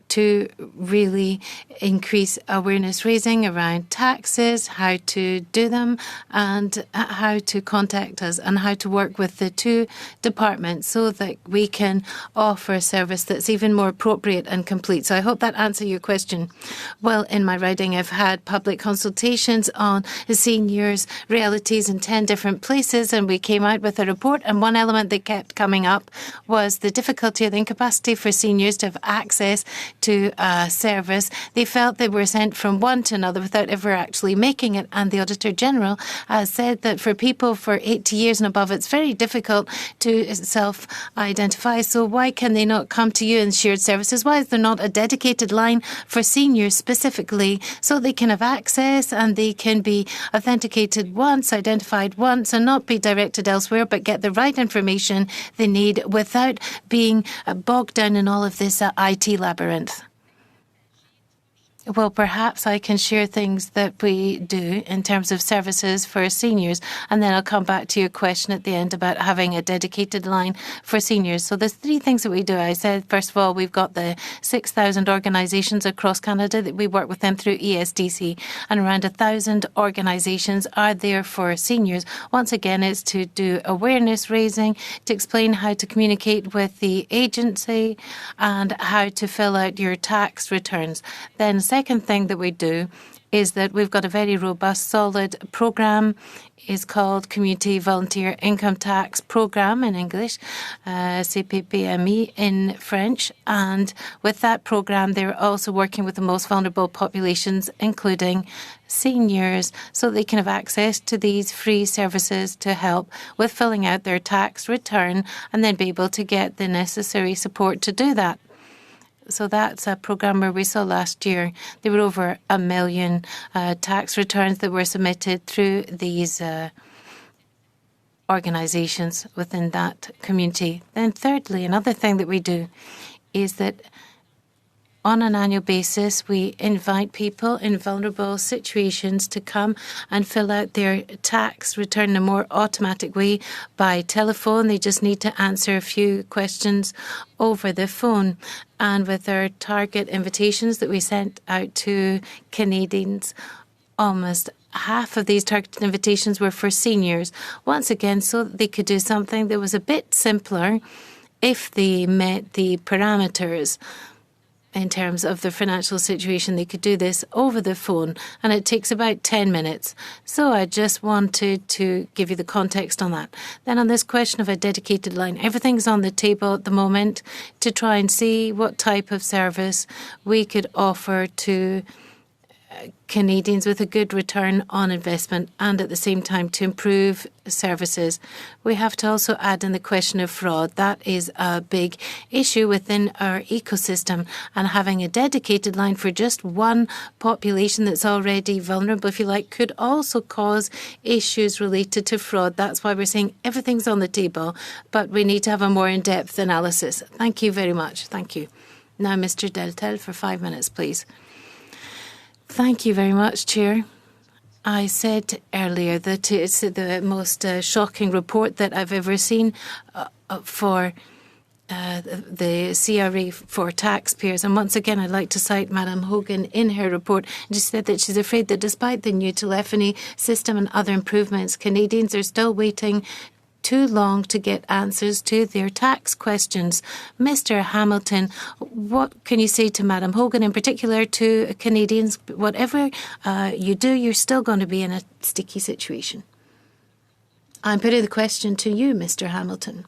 to really increase awareness raising around taxes, how to do them, and how to contact us, and how to work with the two departments so that we can offer a service that's even more appropriate and complete. So I hope that answers your question. Well, in my writing, I've had public consultations on seniors' realities in 10 different places, and we came out with a report, and one element that kept coming up was the difficulty or the incapacity for seniors to have access to a service. They felt they were sent from one to another without ever actually making it. And the Auditor General said that for people for 80 years and above, it's very difficult to self-identify. So why can they not come to you in shared services? Why is there not a dedicated line for seniors specifically so they can have access and they can be authenticated once, identified once, and not be directed elsewhere, but get the right information they need without being bogged down in all of this IT labyrinth? Well, perhaps I can share things that we do in terms of services for seniors, and then I'll come back to your question at the end about having a dedicated line for seniors. So there's three things that we do. I said, first of all, we've got the 6,000 organisations across Canada that we work with them through ESDC, and around 1,000 organisations are there for seniors. Once again, it's to do awareness raising, to explain how to communicate with the agency and how to fill out your tax returns. Then second thing that we do is that we've got a very robust, solid program. It's called Community Volunteer Income Tax Program in English, CPPME in French. And with that program, they're also working with the most vulnerable populations, including seniors, so they can have access to these free services to help with filling out their tax return and then be able to get the necessary support to do that. So that's a program where we saw last year there were over 1 million tax returns that were submitted through these organisations within that community. Then thirdly, another thing that we do is that on an annual basis, we invite people in vulnerable situations to come and fill out their tax return in a more automatic way by telephone. They just need to answer a few questions over the phone. And with our target invitations that we sent out to Canadians, almost half of these targeted invitations were for seniors. Once again, so that they could do something that was a bit simpler if they met the parameters in terms of their financial situation. They could do this over the phone, and it takes about 10 minutes. So I just wanted to give you the context on that. Then on this question of a dedicated line, everything's on the table at the moment to try and see what type of service we could offer to Canadians with a good return on investment and at the same time to improve services. We have to also add in the question of fraud. That is a big issue within our ecosystem, and having a dedicated line for just one population that's already vulnerable, if you like, could also cause issues related to fraud. That's why we're saying everything's on the table, but we need to have a more in-depth analysis. Thank you very much. Thank you. Now, Mr. Deltel, for 5 minutes, please. Thank you very much, Chair. I said earlier that it's the most shocking report that I've ever seen for the CRA for taxpayers. And once again, I'd like to cite Madam Hogan in her report. And she said that she's afraid that despite the new telephony system and other improvements, Canadians are still waiting too long to get answers to their tax questions. Mr. Hamilton, what can you say to Madam Hogan, in particular to Canadians? Whatever you do, you're still going to be in a sticky situation. I'm putting the question to you, Mr. Hamilton.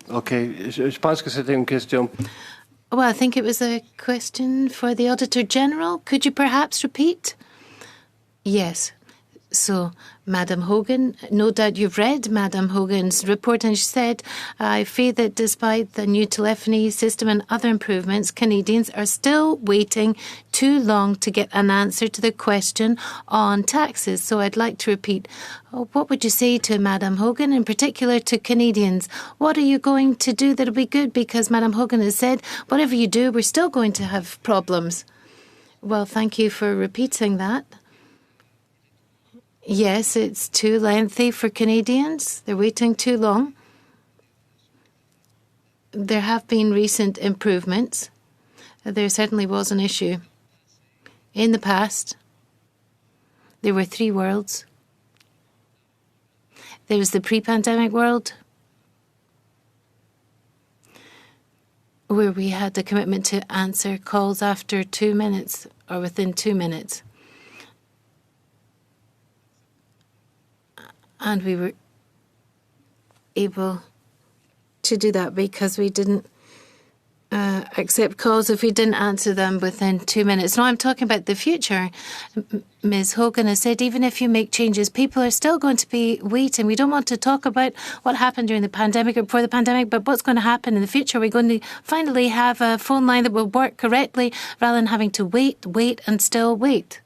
Okay, je pense que c'était une question. Well, I think it was a question for the Auditor General. Could you perhaps repeat? Yes. So, Madam Hogan, no doubt you've read Madam Hogan's report, and she said, I fear that despite the new telephony system and other improvements, Canadians are still waiting too long to get an answer to the question on taxes. So I'd like to repeat, what would you say to Madam Hogan, in particular to Canadians? What are you going to do that'll be good? Because Madam Hogan has said, whatever you do, we're still going to have problems. Well, thank you for repeating that. Yes, it's too lengthy for Canadians. They're waiting too long. There have been recent improvements. There certainly was an issue. In the past, there were three worlds. There was the pre-pandemic world, where we had the commitment to answer calls after 2 minutes or within 2 minutes. And we were able to do that because we didn't accept calls if we didn't answer them within 2 minutes. Now I'm talking about the future. Ms. Hogan has said even if you make changes, people are still going to be waiting. We don't want to talk about what happened during the pandemic or before the pandemic, but what's going to happen in the future. We're going to finally have a phone line that will work correctly rather than having to wait and still wait.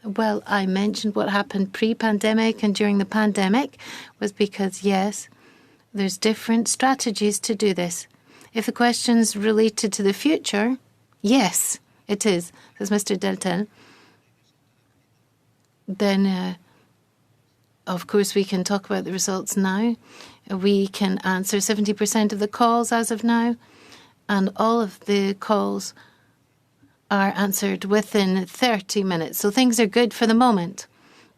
Well, I mentioned what happened pre-pandemic and during the pandemic was because, yes, there's different strategies to do this. If the question's related to the future, yes, it is, says Mr. Deltel. Then, of course, we can talk about the results now. We can answer 70% of the calls as of now, and all of the calls are answered within 30 minutes. So things are good for the moment.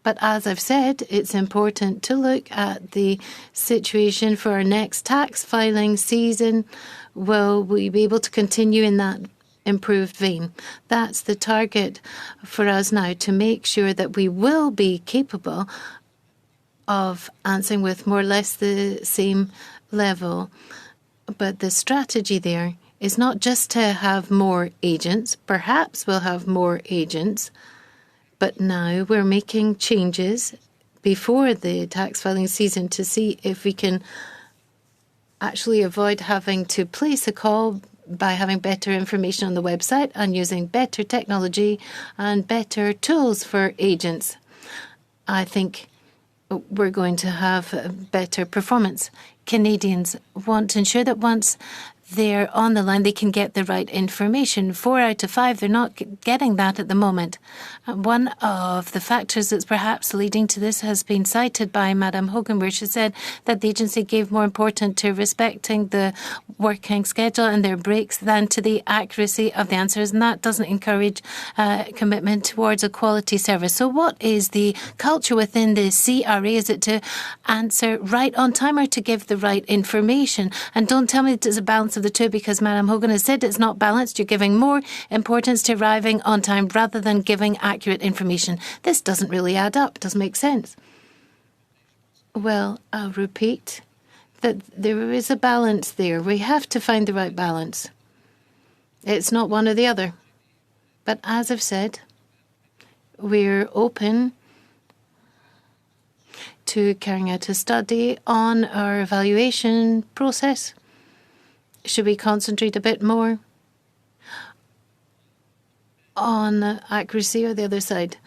But as I've said, it's important to look at the situation for our next tax filing season. Will we be able to continue in that improved vein? That's the target for us now, to make sure that we will be capable of answering with more or less the same level. But the strategy there is not just to have more agents. Perhaps we'll have more agents, but now we're making changes before the tax filing season to see if we can actually avoid having to place a call by having better information on the website and using better technology and better tools for agents. I think we're going to have better performance. Canadians want to ensure that once they're on the line, they can get the right information. 4 out of 5, they're not getting that at the moment. One of the factors that's perhaps leading to this has been cited by Madame Hogan, where she said that the agency gave more importance to respecting the working schedule and their breaks than to the accuracy of the answers, and that doesn't encourage commitment towards a quality service. So what is the culture within the CRA? Is it to answer right on time or to give the right information? And don't tell me that it's a balance of the two, because Madame Hogan has said it's not balanced. You're giving more importance to arriving on time rather than giving accurate information. This doesn't really add up. It doesn't make sense. Well, I'll repeat that there is a balance there. We have to find the right balance. It's not one or the other. But as I've said, we're open to carrying out a study on our evaluation process. Should we concentrate a bit more on accuracy or the other side?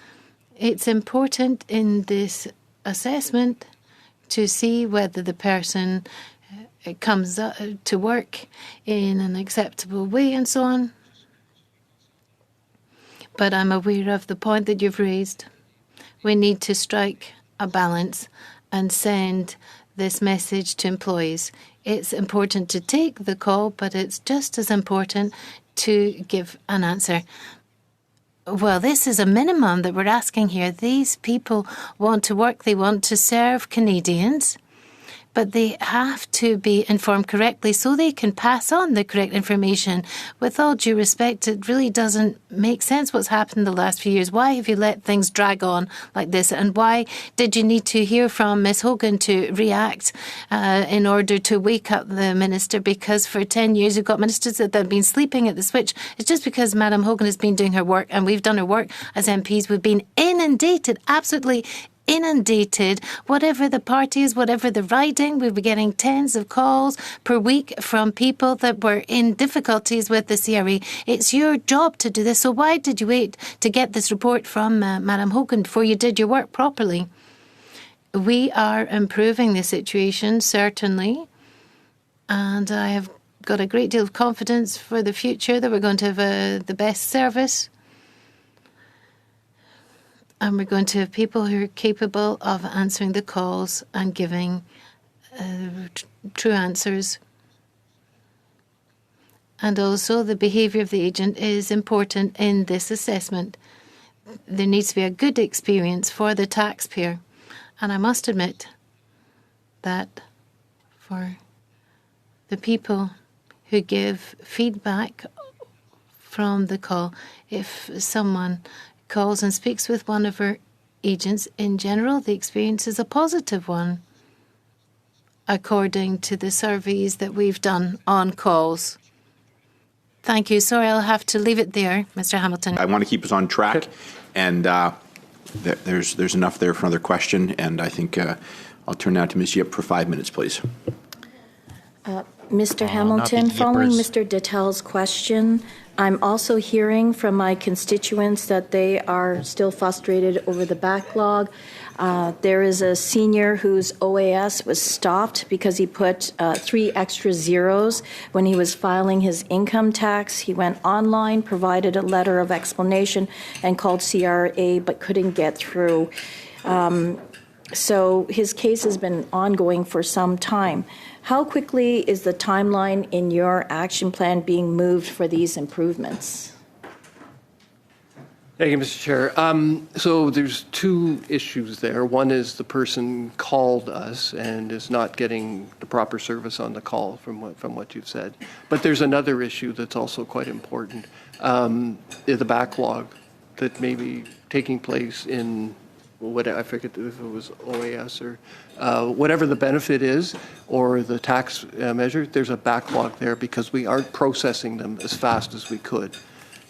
It's important in this assessment to see whether the person comes to work in an acceptable way and so on. But I'm aware of the point that you've raised. We need to strike a balance and send this message to employees. It's important to take the call, but it's just as important to give an answer. Well, this is a minimum that we're asking here. These people want to work, they want to serve Canadians, but they have to be informed correctly so they can pass on the correct information. With all due respect, it really doesn't make sense what's happened the last few years. Why have you let things drag on like this? And why did you need to hear from Ms. Hogan to react in order to wake up the minister? Because for 10 years, you've got ministers that have been sleeping at the switch. It's just because Madame Hogan has been doing her work and we've done our work as MPs. We've been inundated, absolutely inundated, whatever the party is, whatever the riding. We'll be getting tens of calls per week from people that were in difficulties with the CRA. It's your job to do this. So why did you wait to get this report from Madame Hogan before you did your work properly? We are improving the situation, certainly, and I have got a great deal of confidence for the future that we're going to have the best service. And we're going to have people who are capable of answering the calls and giving true answers. And also the behaviour of the agent is important in this assessment. There needs to be a good experience for the taxpayer. And I must admit that for the people who give feedback from the call, if someone calls and speaks with one of our agents, in general, the experience is a positive one, according to the surveys that we've done on calls. Thank you. Sorry, I'll have to leave it there, Mr. Hamilton. I want to keep us on track, and there's enough there for another question, and I think I'll turn now to Ms. Yip for 5 minutes, please. Mr. not Hamilton, the following yippers. Mr. Dettel's question, I'm also hearing from my constituents that they are still frustrated over the backlog. There is a senior whose OAS was stopped because he put 3 extra zeros when he was filing his income tax. He went online, provided a letter of explanation, and called CRA, but couldn't get through. So his case has been ongoing for some time. How quickly is the timeline in your action plan being moved for these improvements? Thank you, Mr. Chair. So there's 2 issues there. One is the person called us and is not getting the proper service on the call from what you've said. But there's another issue that's also quite important, the backlog that may be taking place in I forget if it was OAS or whatever the benefit is or the tax measure. There's a backlog there because we aren't processing them as fast as we could.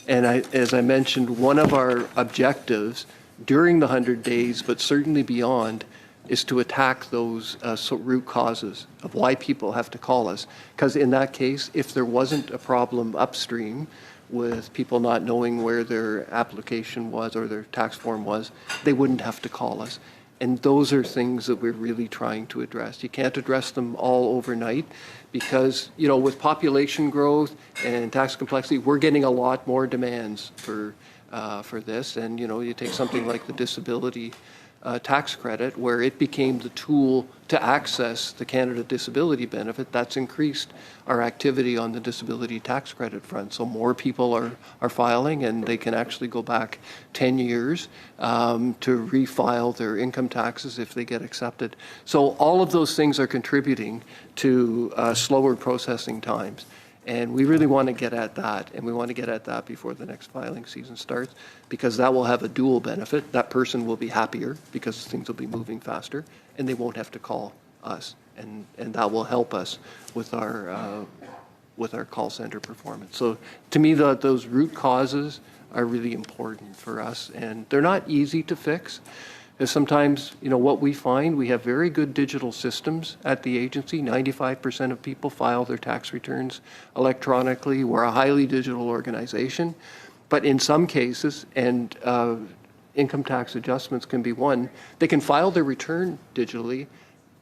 And as I mentioned, one of our objectives during the 100 days, but certainly beyond, is to attack those root causes of why people have to call us. Because in that case, if there wasn't a problem upstream with people not knowing where their application was or their tax form was, they wouldn't have to call us. And those are things that we're really trying to address. You can't address them all overnight because, with population growth and tax complexity, we're getting a lot more demands for this. And, you take something like the disability tax credit, where it became the tool to access the Canada Disability Benefit. That's increased our activity on the disability tax credit front. So more people are filing, and they can actually go back 10 years to refile their income taxes if they get accepted. So all of those things are contributing to slower processing times. And we really want to get at that, and we want to get at that before the next filing season starts, because that will have a dual benefit. That person will be happier because things will be moving faster, and they won't have to call us, and that will help us with our call center performance. So to me, those root causes are really important for us, and they're not easy to fix. Sometimes, what we find, we have very good digital systems at the agency. 95% of people file their tax returns electronically. We're a highly digital organization. But in some cases, and income tax adjustments can be one, they can file their return digitally,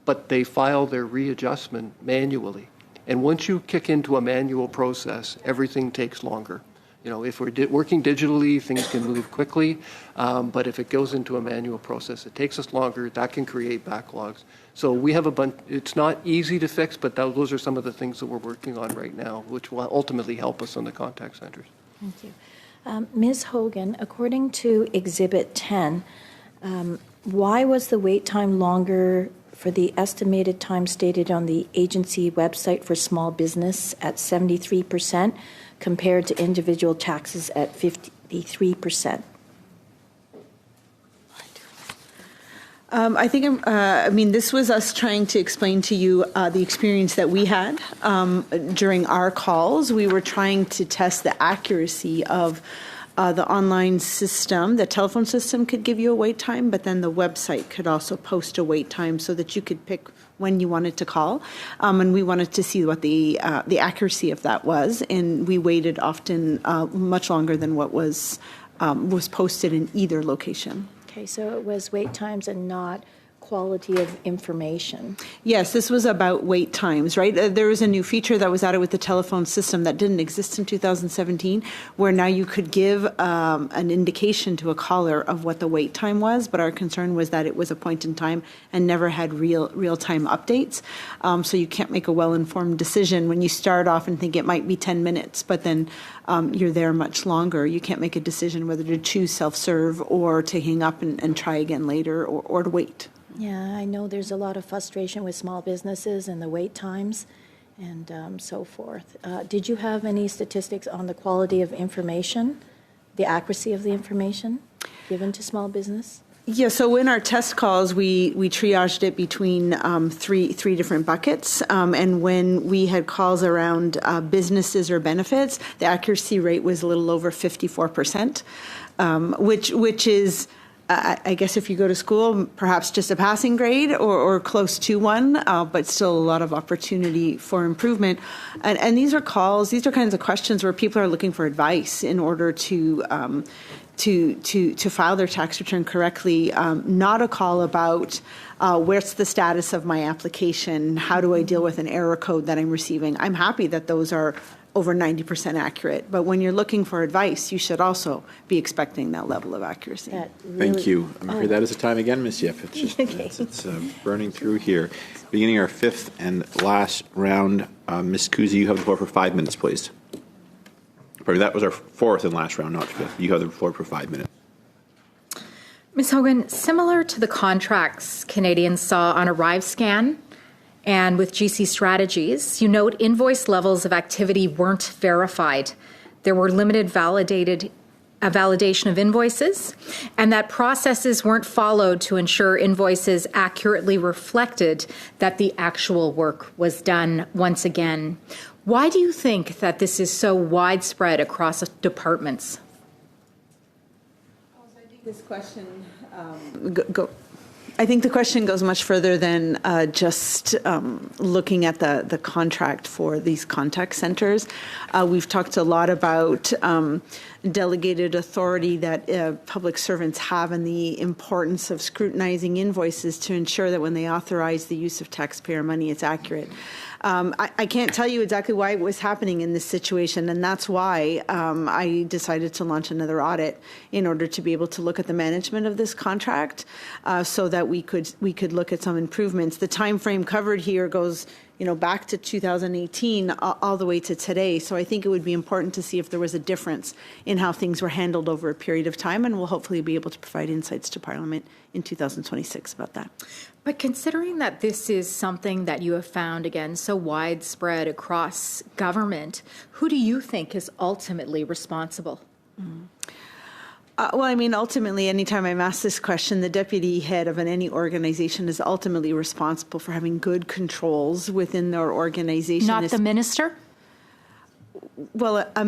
but they file their readjustment manually. And once you kick into a manual process, everything takes longer. If we're working digitally, things can move quickly, but if it goes into a manual process, it takes us longer. That can create backlogs. So we have a bunch. It's not easy to fix, but those are some of the things that we're working on right now, which will ultimately help us on the contact centers. Thank you. Ms. Hogan, according to Exhibit 10, why was the wait time longer for the estimated time stated on the agency website for small business at 73%? Compared to individual taxes at 53%? I think, this was us trying to explain to you the experience that we had during our calls. We were trying to test the accuracy of the online system. The telephone system could give you a wait time, but then the website could also post a wait time so that you could pick when you wanted to call. And we wanted to see what the accuracy of that was. And we waited often much longer than what was posted in either location. Okay, so it was wait times and not quality of information. Yes, this was about wait times, right? There was a new feature that was added with the telephone system that didn't exist in 2017, where now you could give an indication to a caller of what the wait time was, but our concern was that it was a point in time and never had real-time updates. So you can't make a well-informed decision when you start off and think it might be 10 minutes, but then you're there much longer. You can't make a decision whether to choose self-serve or to hang up and try again later or to wait. Yeah, I know there's a lot of frustration with small businesses and the wait times and so forth. Did you have any statistics on the quality of information, the accuracy of the information given to small business? Yeah, so in our test calls, we triaged it between three different buckets. And when we had calls around businesses or benefits, the accuracy rate was a little over 54%, which is I guess if you go to school, perhaps just a passing grade or close to one, but still a lot of opportunity for improvement. And these are kinds of questions where people are looking for advice in order to file their tax return correctly, not a call about where's the status of my application, how do I deal with an error code that I'm receiving. I'm happy that those are over 90% accurate, but when you're looking for advice, you should also be expecting that level of accuracy. Thank you. I'm afraid that is the time again, Ms. Yip. It's just it's burning through here. Beginning our fifth and last round, Ms. Kuzi, you have the floor for 5 minutes, please. Sorry, that was our fourth and last round, not fifth. You have the floor for 5 minutes. Ms. Hogan, similar to the contracts Canadians saw on ArriveScan and with GC Strategies, you note invoice levels of activity weren't verified. There were limited validation of invoices, and that processes weren't followed to ensure invoices accurately reflected that the actual work was done once again. Why do you think that this is so widespread across departments? I think this question I think the question goes much further than just looking at the contract for these contact centers. We've talked a lot about delegated authority that public servants have and the importance of scrutinizing invoices to ensure that when they authorize the use of taxpayer money, it's accurate. I can't tell you exactly why it was happening in this situation, and that's why I decided to launch another audit in order to be able to look at the management of this contract, so that we could look at some improvements. The time frame covered here goes back to 2018 all the way to today. So I think it would be important to see if there was a difference in how things were handled over a period of time, and we'll hopefully be able to provide insights to Parliament in 2026 about that. But considering that this is something that you have found, again, so widespread across government, who do you think is ultimately responsible? Well, I mean, ultimately, anytime I'm asked this question, the deputy head of any organization is ultimately responsible for having good controls within their organization. Not the minister? Well, a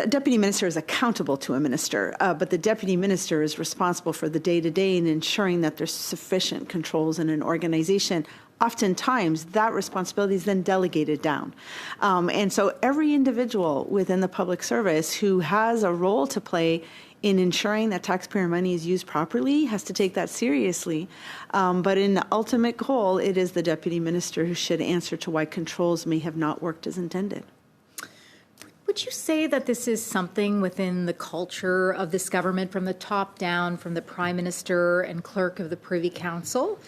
deputy minister is accountable to a minister, but the deputy minister is responsible for the day-to-day and ensuring that there's sufficient controls in an organization. Oftentimes, that responsibility is then delegated down. And so every individual within the public service who has a role to play in ensuring that taxpayer money is used properly has to take that seriously. But in the ultimate goal, it is the deputy minister who should answer to why controls may have not worked as intended. Would you say that this is something within the culture of this government from the top down, from the Prime Minister and Clerk of the Privy Council?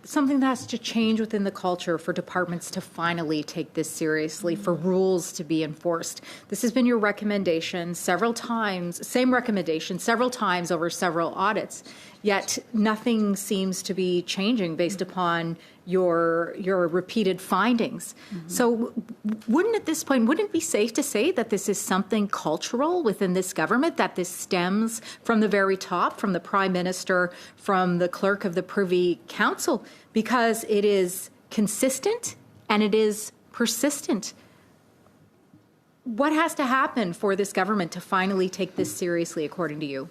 Something that has to change within the culture for departments to finally take this seriously, for rules to be enforced. This has been your recommendation several times, same recommendation several times over several audits, yet nothing seems to be changing based upon your repeated findings. So wouldn't at this point, wouldn't it be safe to say that this is something cultural within this government, that this stems from the very top, from the Prime Minister, from the Clerk of the Privy Council, because it is consistent and it is persistent? What has to happen for this government to finally take this seriously, according to you?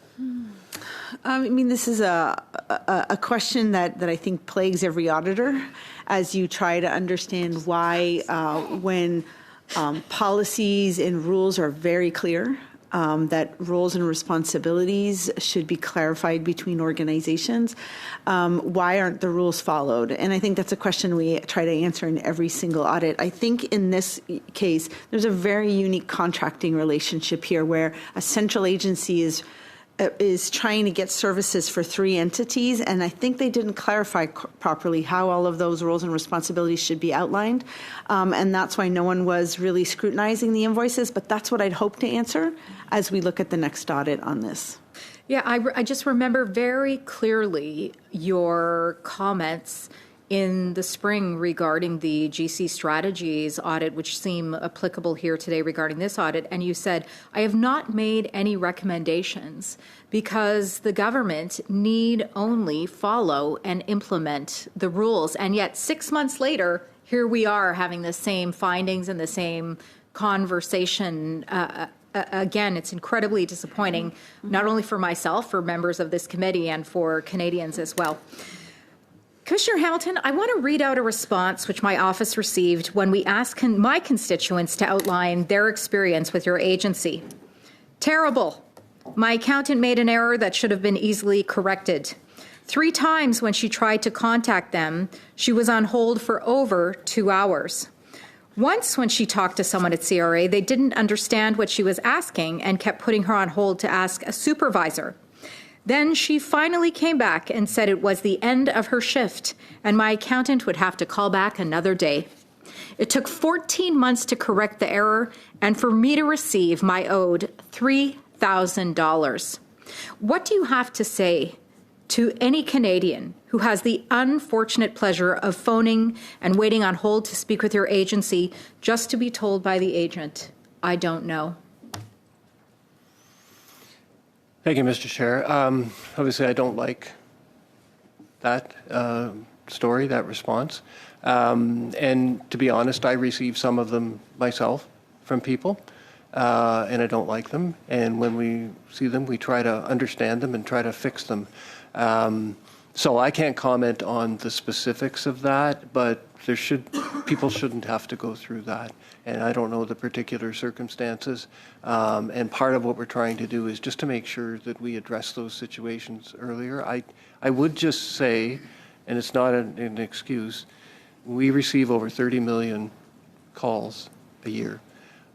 I mean, this is a question that I think plagues every auditor as you try to understand why when policies and rules are very clear, that roles and responsibilities should be clarified between organizations. Why aren't the rules followed? And I think that's a question we try to answer in every single audit. I think in this case, there's a very unique contracting relationship here where a central agency is trying to get services for 3 entities, and I think they didn't clarify properly how all of those roles and responsibilities should be outlined, and that's why no one was really scrutinizing the invoices, but that's what I'd hope to answer as we look at the next audit on this. Yeah, I just remember very clearly your comments in the spring regarding the GC Strategies audit, which seem applicable here today regarding this audit, and you said, I have not made any recommendations because the government need only follow and implement the rules. And yet 6 months later, here we are having the same findings and the same conversation again, it's incredibly disappointing, not only for myself, for members of this committee, and for Canadians as well. Commissioner Hamilton, I want to read out a response which my office received when we asked my constituents to outline their experience with your agency. Terrible. My accountant made an error that should have been easily corrected. 3 times when she tried to contact them, she was on hold for over 2 hours. Once when she talked to someone at CRA, they didn't understand what she was asking and kept putting her on hold to ask a supervisor. Then she finally came back and said it was the end of her shift and my accountant would have to call back another day. It took 14 months to correct the error and for me to receive my owed $3,000. What do you have to say to any Canadian who has the unfortunate pleasure of phoning and waiting on hold to speak with your agency just to be told by the agent, I don't know? Thank you, Mr. Chair. Obviously, I don't like that story, that response. And to be honest, I receive some of them myself from people, and I don't like them. And when we see them, we try to understand them and try to fix them. So I can't comment on the specifics of that, but people shouldn't have to go through that. And I don't know the particular circumstances. And part of what we're trying to do is just to make sure that we address those situations earlier. I would just say, and it's not an excuse, we receive over 30 million calls a year.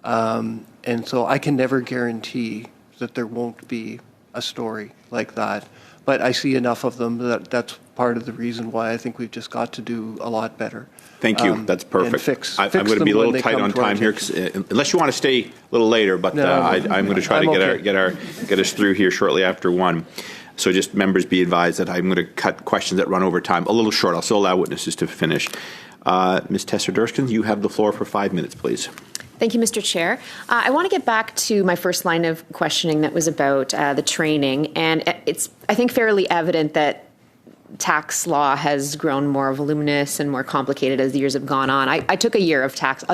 And so I can never guarantee that there won't be a story like that. But I see enough of them that's part of the reason why I think we've just got to do a lot better. Thank you. That's perfect. I'm going to be a little tight on time here, unless you want to stay a little later. But I'm going to try to get us through here shortly after 1. So just members be advised that I'm going to cut questions that run over time a little short. I'll still allow witnesses to finish. Ms. Tesser-Durskins, you have the floor for 5 minutes, please. Thank you, Mr. Chair. I want to get back to my first line of questioning that was about the training. And it's, I think, fairly evident that tax law has grown more voluminous and more complicated as the years have gone on. I took a year of tax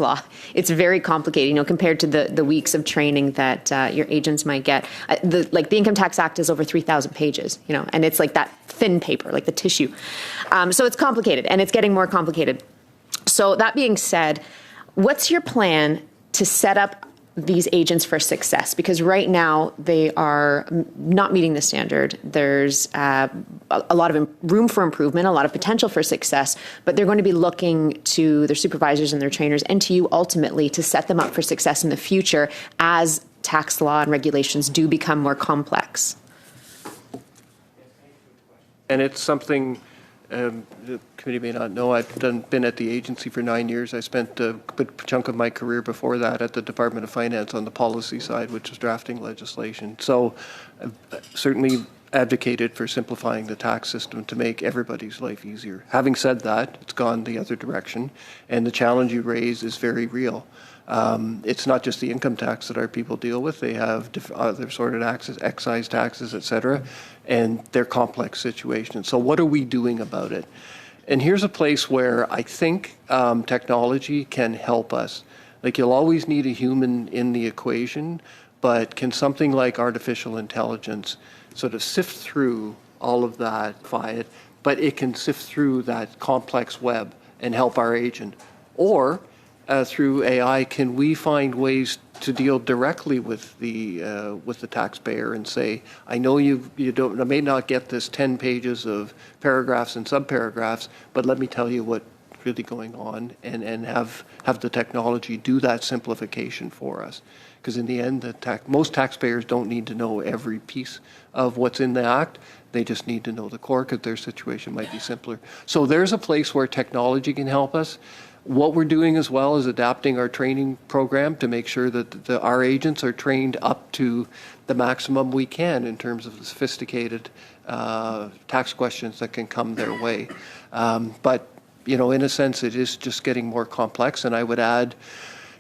law. It's very complicated, compared to the weeks of training that your agents might get. The Income Tax Act is over 3,000 pages, and it's like that thin paper, like the tissue. So it's complicated, and it's getting more complicated. So that being said, what's your plan to set up these agents for success? Because right now they are not meeting the standard. There's a lot of room for improvement, a lot of potential for success, but they're going to be looking to their supervisors and their trainers and to you ultimately to set them up for success in the future as tax law and regulations do become more complex. And it's something the committee may not know. I've been at the agency for 9 years. I spent a good chunk of my career before that at the Department of Finance on the policy side, which was drafting legislation. So I've certainly advocated for simplifying the tax system to make everybody's life easier. Having said that, it's gone the other direction, and the challenge you raise is very real. It's not just the income tax that our people deal with. They have other sort of taxes, excise taxes, et cetera, and they're complex situations. So what are we doing about it? And here's a place where I think technology can help us. Like, you'll always need a human in the equation, but can something like artificial intelligence sort of sift through all of that, but it can sift through that complex web and help our agent? Or through AI, can we find ways to deal directly with the taxpayer and say, I know you may not get this 10 pages of paragraphs and subparagraphs, but let me tell you what's really going on, and have the technology do that simplification for us. Because in the end, most taxpayers don't need to know every piece of what's in the Act. They just need to know the core, because their situation might be simpler. So there's a place where technology can help us. What we're doing as well is adapting our training program to make sure that our agents are trained up to the maximum we can in terms of the sophisticated tax questions that can come their way. But in a sense, it is just getting more complex. And I would add,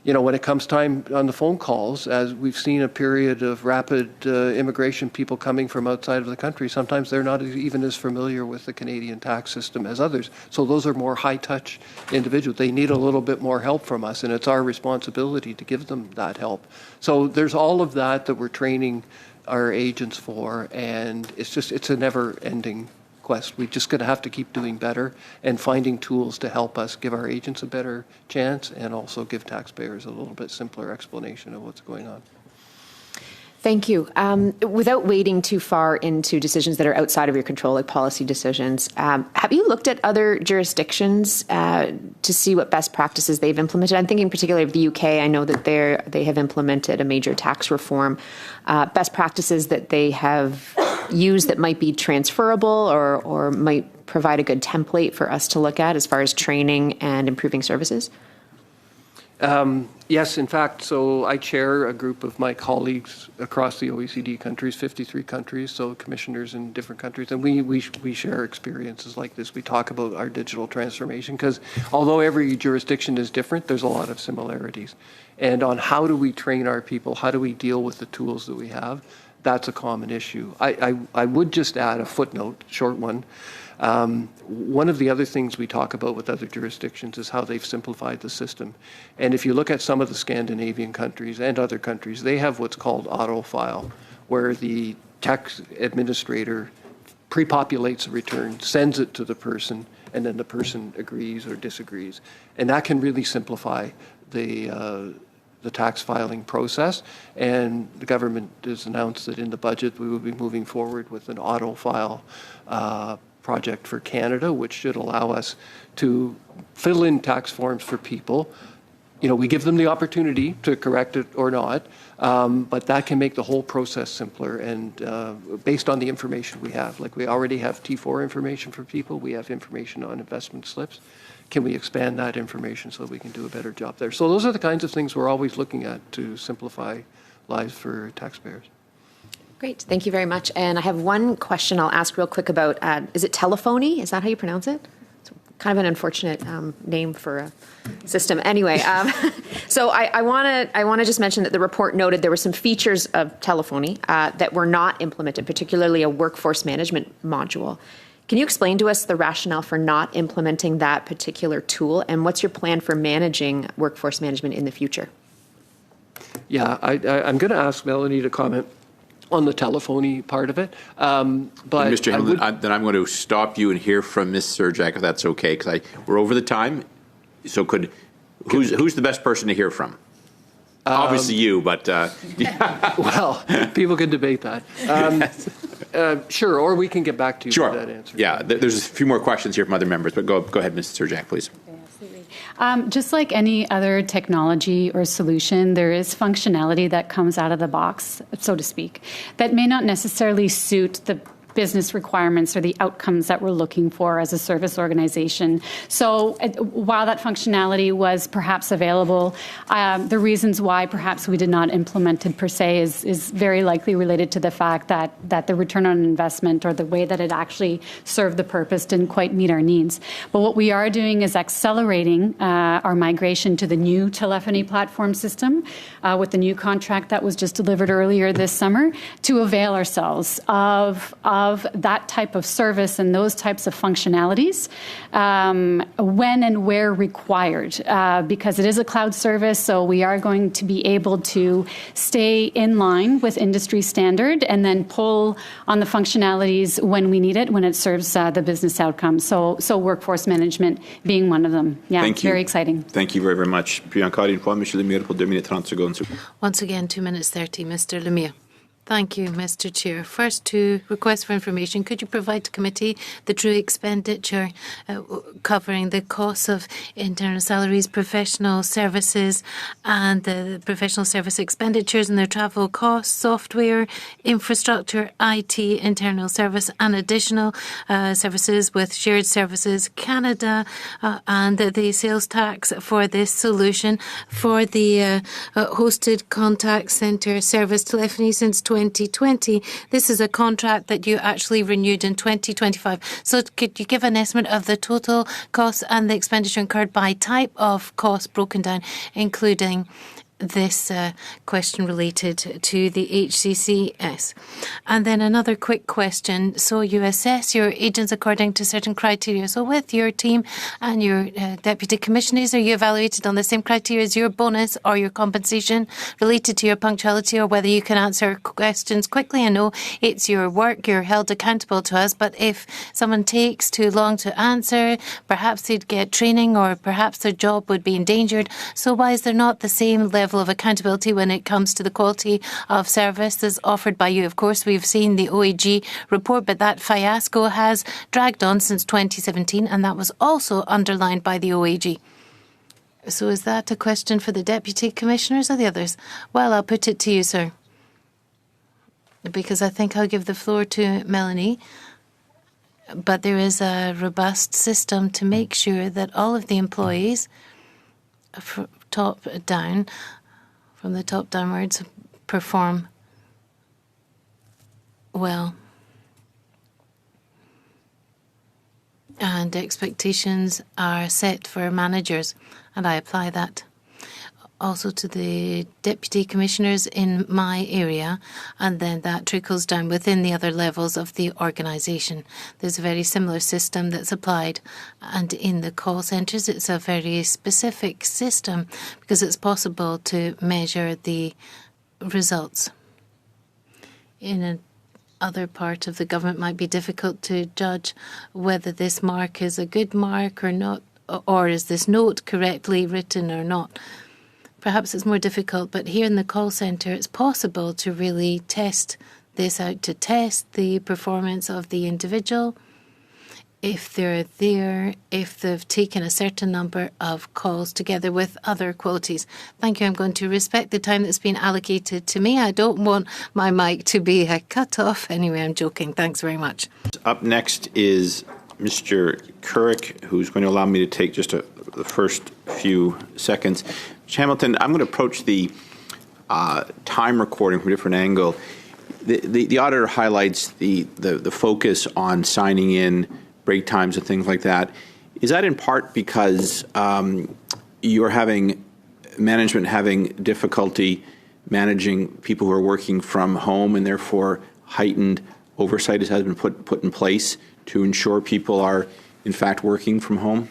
when it comes time on the phone calls, as we've seen a period of rapid immigration, people coming from outside of the country, sometimes they're not even as familiar with the Canadian tax system as others. So those are more high-touch individuals. They need a little bit more help from us, and it's our responsibility to give them that help. So there's all of that we're training our agents for, and it's a never-ending quest. We're just going to have to keep doing better and finding tools to help us give our agents a better chance and also give taxpayers a little bit simpler explanation of what's going on. Thank you. Without wading too far into decisions that are outside of your control, like policy decisions, have you looked at other jurisdictions to see what best practices they've implemented? I'm thinking particularly of the UK. I know that they have implemented a major tax reform. Best practices that they have used that might be transferable or might provide a good template for us to look at as far as training and improving services? Yes, in fact, so I chair a group of my colleagues across the OECD countries, 53 countries, so commissioners in different countries, and we share experiences like this. We talk about our digital transformation because although every jurisdiction is different, there's a lot of similarities. And on how do we train our people, how do we deal with the tools that we have, that's a common issue. I would just add a footnote, short one. One of the other things we talk about with other jurisdictions is how they've simplified the system. And if you look at some of the Scandinavian countries and other countries, they have what's called auto-file, where the tax administrator pre-populates a return, sends it to the person, and then the person agrees or disagrees. And that can really simplify the tax filing process. And the government has announced that in the budget we will be moving forward with an auto-file project for Canada, which should allow us to fill in tax forms for people. We give them the opportunity to correct it or not, but that can make the whole process simpler and based on the information we have. Like we already have T4 information for people, we have information on investment slips. Can we expand that information so we can do a better job there? So those are the kinds of things we're always looking at to simplify lives for taxpayers. Great. Thank you very much. And I have one question I'll ask real quick about, is it telephony? Is that how you pronounce it? It's kind of an unfortunate name for a system. Anyway, so I want to just mention that the report noted there were some features of telephony that were not implemented, particularly a workforce management module. Can you explain to us the rationale for not implementing that particular tool, and what's your plan for managing workforce management in the future? Yeah, I'm going to ask Melanie to comment on the telephony part of it. But Mr. Hamilton, then I'm going to stop you and hear from Ms. Surjak, if that's okay, because we're over the time. So who's the best person to hear from? Obviously you, but... Well, people can debate that. Sure, or we can get back to you with that answer. Yeah, there's a few more questions here from other members, but go ahead, Ms. Surjak, please. Just like any other technology or solution, there is functionality that comes out of the box, so to speak, that may not necessarily suit the business requirements or the outcomes that we're looking for as a service organization. So while that functionality was perhaps available, the reasons why perhaps we did not implement it per se is very likely related to the fact that the return on investment or the way that it actually served the purpose didn't quite meet our needs. But what we are doing is accelerating our migration to the new telephony platform system with the new contract that was just delivered earlier this summer to avail ourselves of that type of service and those types of functionalities when and where required, because it is a cloud service, so we are going to be able to stay in line with industry standard and then pull on the functionalities when we need it, when it serves the business outcomes. So workforce management being one of them. Yeah, Thank you. Very exciting. Thank you very, very much. Puis encore une fois, Monsieur Lemire, pour 2 minutes 30 secondes. Once again, 2 minutes 30, Mr. Lemire. Thank you, Mr. Chair. First, to request for information, could you provide to committee the true expenditure covering the costs of internal salaries, professional services, and the professional service expenditures and their travel costs, software, infrastructure, IT, internal service, and additional services with shared services, Canada, and the sales tax for this solution for the hosted contact centre service telephony since 2020. This is a contract that you actually renewed in 2025. So could you give an estimate of the total costs and the expenditure incurred by type of cost broken down, including this question related to the HCCS? And then another quick question. So you assess your agents according to certain criteria. So with your team and your deputy commissioners, are you evaluated on the same criteria as your bonus or your compensation related to your punctuality, or whether you can answer questions quickly? I know it's your work, you're held accountable to us, but if someone takes too long to answer, perhaps they'd get training or perhaps their job would be endangered. So why is there not the same level of accountability when it comes to the quality of services offered by you? Of course, we've seen the OAG report, but that fiasco has dragged on since 2017, and that was also underlined by the OAG. So is that a question for the deputy commissioners or the others? Well, I'll put it to you, sir, because I think I'll give the floor to Melanie. But there is a robust system to make sure that all of the employees, from the top downwards, perform well. And expectations are set for managers, and I apply that also to the deputy commissioners in my area, and then that trickles down within the other levels of the organisation. There's a very similar system that's applied, and in the call centres it's a very specific system because it's possible to measure the results. In other part of the government might be difficult to judge whether this mark is a good mark or not, or is this note correctly written or not. Perhaps it's more difficult, but here in the call centre it's possible to really test this out, to test the performance of the individual, if they're there, if they've taken a certain number of calls together with other qualities. Thank you. I'm going to respect the time that's been allocated to me. I don't want my mic to be cut off. Anyway, I'm joking. Thanks very much. Up next is Mr. Couric, who's going to allow me to take just the first few seconds. Mr. Hamilton, I'm going to approach the time recording from a different angle. The auditor highlights the focus on signing in break times and things like that. Is that in part because you're having management having difficulty managing people who are working from home, and therefore heightened oversight has been put in place to ensure people are in fact working from home?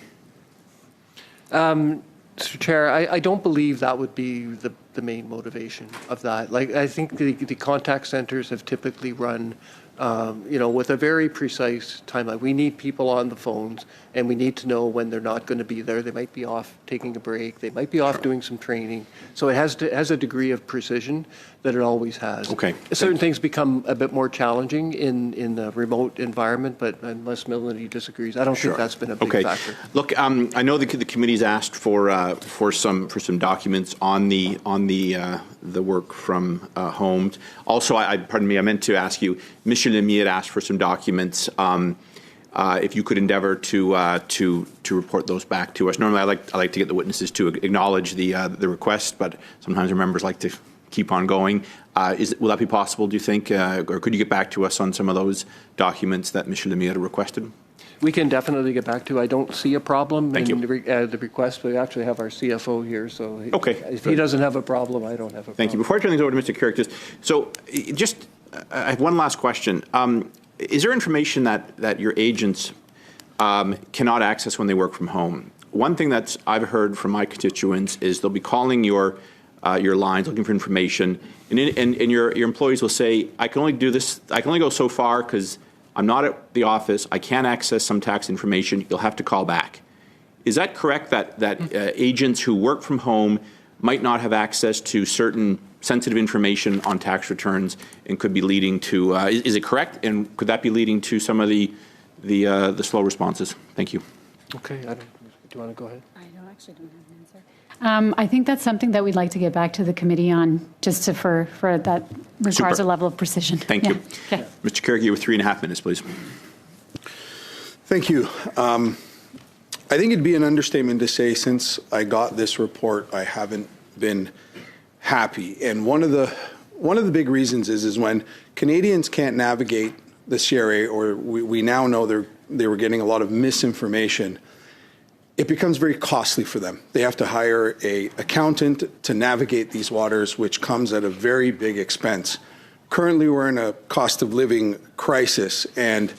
Mr. Chair, I don't believe that would be the main motivation of that. Like, I think the contact centers have typically run with a very precise timeline. We need people on the phones, and we need to know when they're not going to be there. They might be off taking a break. They might be off doing some training. So it has a degree of precision that it always has. Okay. Certain things become a bit more challenging in the remote environment, but unless Melanie disagrees, I don't think that's been a big factor. Look, I know the committee's asked for some documents on the work from home. Also, pardon me, I meant to ask you, Mr. Lemire asked for some documents. If you could endeavour to report those back to us. Normally, I like to get the witnesses to acknowledge the request, but sometimes our members like to keep on going. Will that be possible, do you think? Or could you get back to us on some of those documents that Mr. Lemire requested? We can definitely get back to. I don't see a problem in the request. We actually have our CFO here, so if he doesn't have a problem, I don't have a problem. Thank you. Before I turn things over to Mr. Couric, I have one last question. Is there information that your agents cannot access when they work from home? One thing that I've heard from my constituents is they'll be calling your lines looking for information, and your employees will say, I can only do this, I can only go so far because I'm not at the office, I can't access some tax information, you'll have to call back. Is that correct, that agents who work from home might not have access to certain sensitive information on tax returns and could be leading to, is it correct? And could that be leading to some of the slow responses? Thank you. Okay, do you want to go ahead? I actually don't have an answer. I think that's something that we'd like to get back to the committee on, just for that requires a level of precision. Thank you. Okay. Mr. Couric, you have 3.5 minutes, please. Thank you. I think it'd be an understatement to say since I got this report, I haven't been happy. And one of one of the big reasons is when Canadians can't navigate the CRA, or we now know they were getting a lot of misinformation, it becomes very costly for them. They have to hire an accountant to navigate these waters, which comes at a very big expense. Currently, we're in a cost of living crisis, and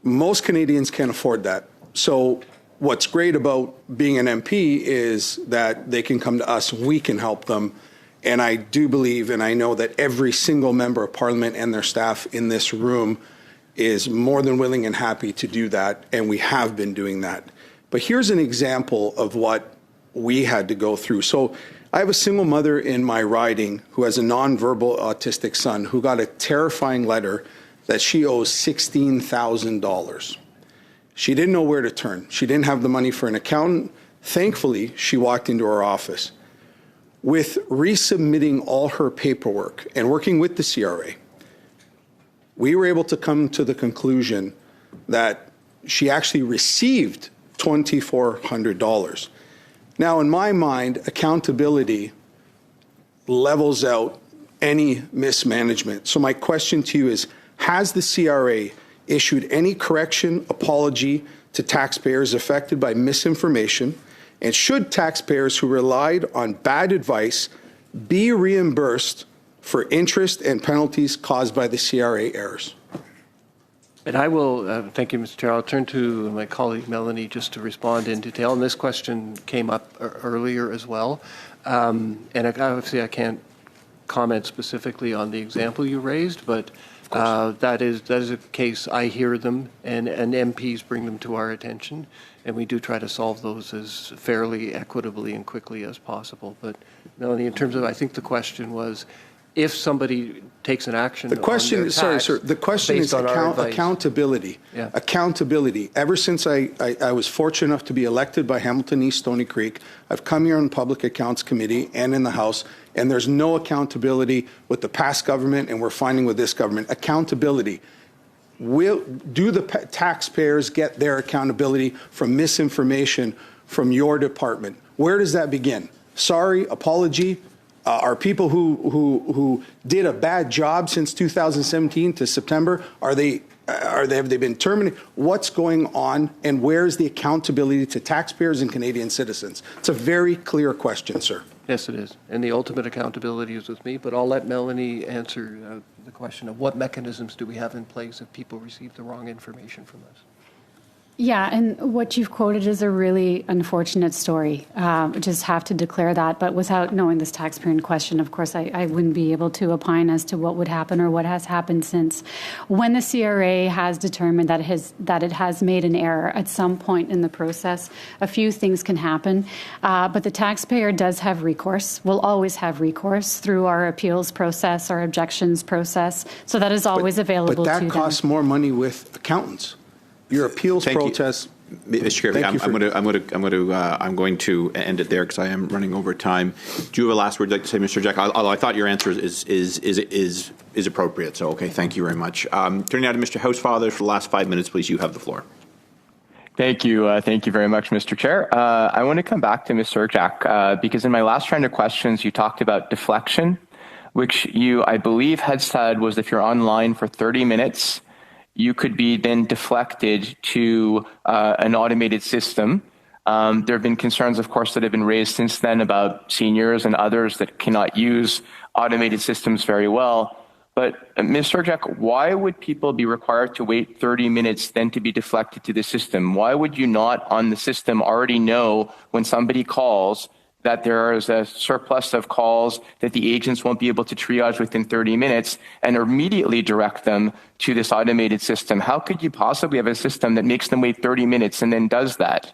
most Canadians can't afford that. So what's great about being an MP is that they can come to us, we can help them. And I do believe, and I know that every single member of Parliament and their staff in this room is more than willing and happy to do that, and we have been doing that. But here's an example of what we had to go through. So I have a single mother in my riding who has a nonverbal autistic son who got a terrifying letter that she owes $16,000. She didn't know where to turn. She didn't have the money for an accountant. Thankfully, she walked into our office. With resubmitting all her paperwork and working with the CRA, we were able to come to the conclusion that she actually received $2,400. Now, in my mind, accountability levels out any mismanagement. So my question to you is, has the CRA issued any correction, apology to taxpayers affected by misinformation? And should taxpayers who relied on bad advice be reimbursed for interest and penalties caused by the CRA errors? And I will, thank you, Mr. Chair. I'll turn to my colleague Melanie just to respond in detail. And this question came up earlier as well. And obviously I can't comment specifically on the example you raised, but that is a case. I hear them, and MPs bring them to our attention, and we do try to solve those as fairly, equitably, and quickly as possible. But Melanie, in terms of, I think the question was, if somebody takes an action, the question, the question is accountability. Yeah. Accountability. Ever since I was fortunate enough to be elected by Hamilton East Stony Creek, I've come here on Public Accounts Committee and in the House, and there's no accountability with the past government, and we're finding with this government. Accountability. Do the taxpayers get their accountability from misinformation from your department? Where does that begin? Sorry, apology. Are people who did a bad job since 2017 to September, have they been terminated? What's going on, and where's the accountability to taxpayers and Canadian citizens? It's a very clear question, sir. Yes, it is. And the ultimate accountability is with me, but I'll let Melanie answer the question of what mechanisms do we have in place if people receive the wrong information from us. Yeah, and what you've quoted is a really unfortunate story. Just have to declare that. But without knowing this taxpayer in question, of course, I wouldn't be able to opine as to what would happen or what has happened since. When the CRA has determined that it has made an error at some point in the process, a few things can happen. But the taxpayer does have recourse, will always have recourse through our appeals process, our objections process. So that is always available to them. But that costs more money with accountants. Your appeals protest. Mr. Chair, I'm going to end it there because I am running over time. Do you have a last word you'd like to say, Mr. Jack? Although I thought your answer is appropriate. So, okay, thank you very much. Turning now to Mr. Housefather for the last 5 minutes, please. You have the floor. Thank you. Thank you very much, Mr. Chair. I want to come back to Ms. Surjak because in my last round of questions, you talked about deflection, which you, I believe, had said was if you're online for 30 minutes, you could be then deflected to an automated system. There have been concerns, of course, that have been raised since then about seniors and others that cannot use automated systems very well. But Ms. Surjak, why would people be required to wait 30 minutes then to be deflected to the system? Why would you not on the system already know when somebody calls that there is a surplus of calls that the agents won't be able to triage within 30 minutes and immediately direct them to this automated system? How could you possibly have a system that makes them wait 30 minutes and then does that?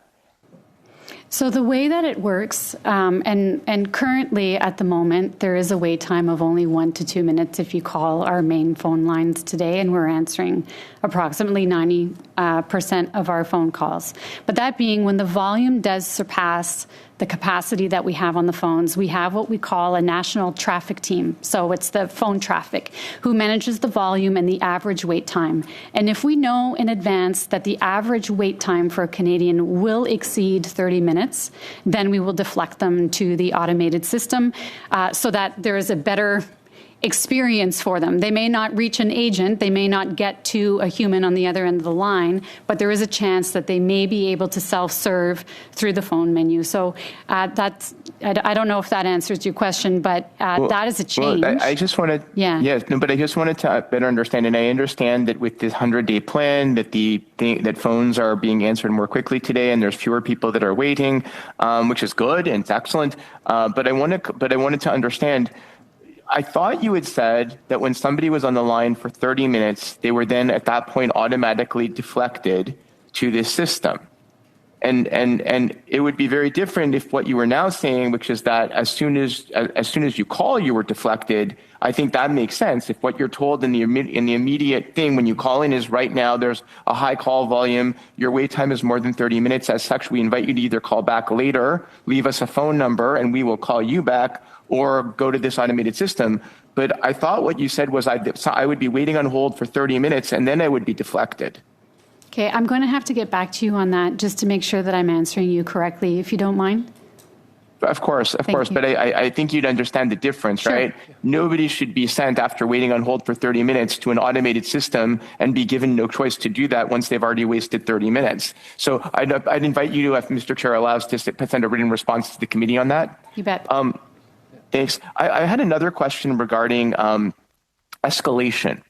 So the way that it works, and currently at the moment, there is a wait time of only 1 to 2 minutes if you call our main phone lines today, and we're answering approximately 90% of our phone calls. But that being, when the volume does surpass the capacity that we have on the phones, we have what we call a national traffic team. So it's the phone traffic who manages the volume and the average wait time. And if we know in advance that the average wait time for a Canadian will exceed 30 minutes, then we will deflect them to the automated system so that there is a better experience for them. They may not reach an agent, they may not get to a human on the other end of the line, but there is a chance that they may be able to self-serve through the phone menu. So that's, I don't know if that answers your question, but that is a change. Well, I just wanted, but I just wanted to better understand, and I understand that with this 100-day plan, that that phones are being answered more quickly today, and there's fewer people that are waiting, which is good and it's excellent. But I wanted to understand. I thought you had said that when somebody was on the line for 30 minutes, they were then at that point automatically deflected to this system. And it would be very different if what you were now saying, which is that as soon as you call, you were deflected. I think that makes sense. If what you're told in the immediate thing when you call in is right now there's a high call volume, your wait time is more than 30 minutes. As such, we invite you to either call back later, leave us a phone number, and we will call you back, or go to this automated system. But I thought what you said was I would be waiting on hold for 30 minutes and then I would be deflected. Okay, I'm going to have to get back to you on that just to make sure that I'm answering you correctly, if you don't mind. Of course. But I think you'd understand the difference, right? Nobody should be sent after waiting on hold for 30 minutes to an automated system and be given no choice to do that once they've already wasted 30 minutes. So I'd invite you to, if Mr. Chair allows, to send a written response to the committee on that. You bet. Thanks. I had another question regarding escalation.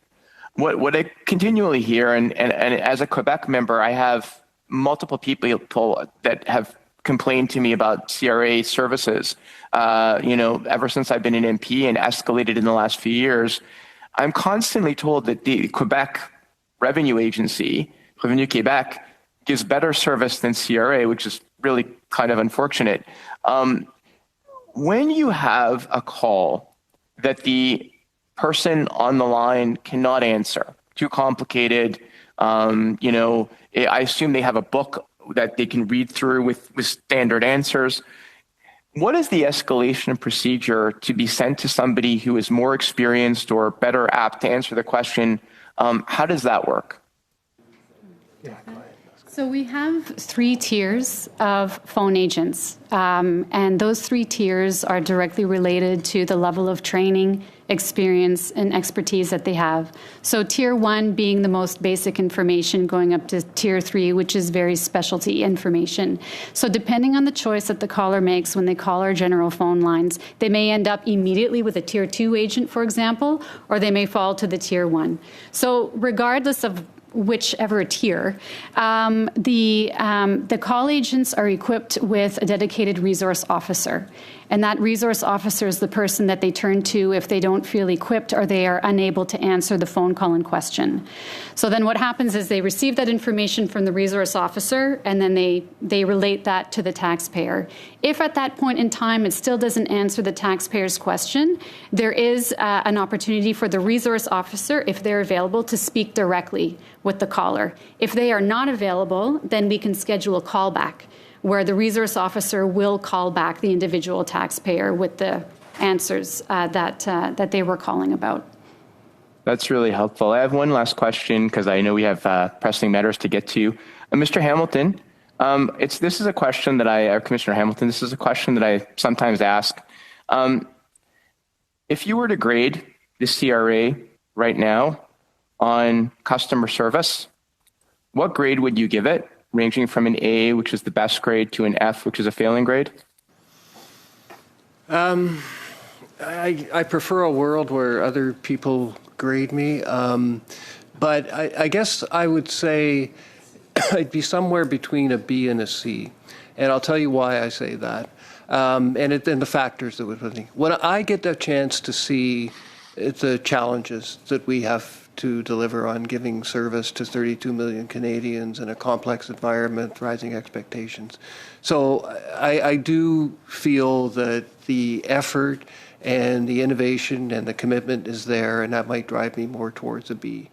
What I continually hear, and as a Quebec member, I have multiple people that have complained to me about CRA services, ever since I've been an MP and escalated in the last few years. I'm constantly told that the Quebec Revenue Agency, Revenu Québec, gives better service than CRA, which is really kind of unfortunate. When you have a call that the person on the line cannot answer, too complicated, I assume they have a book that they can read through with standard answers. What is the escalation procedure to be sent to somebody who is more experienced or better apt to answer the question? How does that work? So we have 3 tiers of phone agents, and those 3 tiers are directly related to the level of training, experience, and expertise that they have. So tier 1 being the most basic information, going up to tier 3, which is very specialty information. So depending on the choice that the caller makes when they call our general phone lines, they may end up immediately with a tier 2 agent, for example, or they may fall to the tier 1. So regardless of whichever tier, the call agents are equipped with a dedicated resource officer. And that resource officer is the person that they turn to if they don't feel equipped or they are unable to answer the phone call in question. So then what happens is they receive that information from the resource officer, and then they relate that to the taxpayer. If at that point in time it still doesn't answer the taxpayer's question, there is an opportunity for the resource officer, if they're available, to speak directly with the caller. If they are not available, then we can schedule a callback, where the resource officer will call back the individual taxpayer with the answers that they were calling about. That's really helpful. I have one last question because I know we have pressing matters to get to. Mr. Hamilton, this is a question that Commissioner Hamilton, this is a question that I sometimes ask. If you were to grade the CRA right now on customer service, what grade would you give it? Ranging from an A, which is the best grade, to an F, which is a failing grade? I prefer a world where other people grade me, but I guess I would say I'd be somewhere between a B and a C, and I'll tell you why I say that, and the factors that would put me. When I get the chance to see the challenges that we have to deliver on giving service to 32 million Canadians in a complex environment, rising expectations. So I do feel that the effort and the innovation and the commitment is there, and that might drive me more towards a B.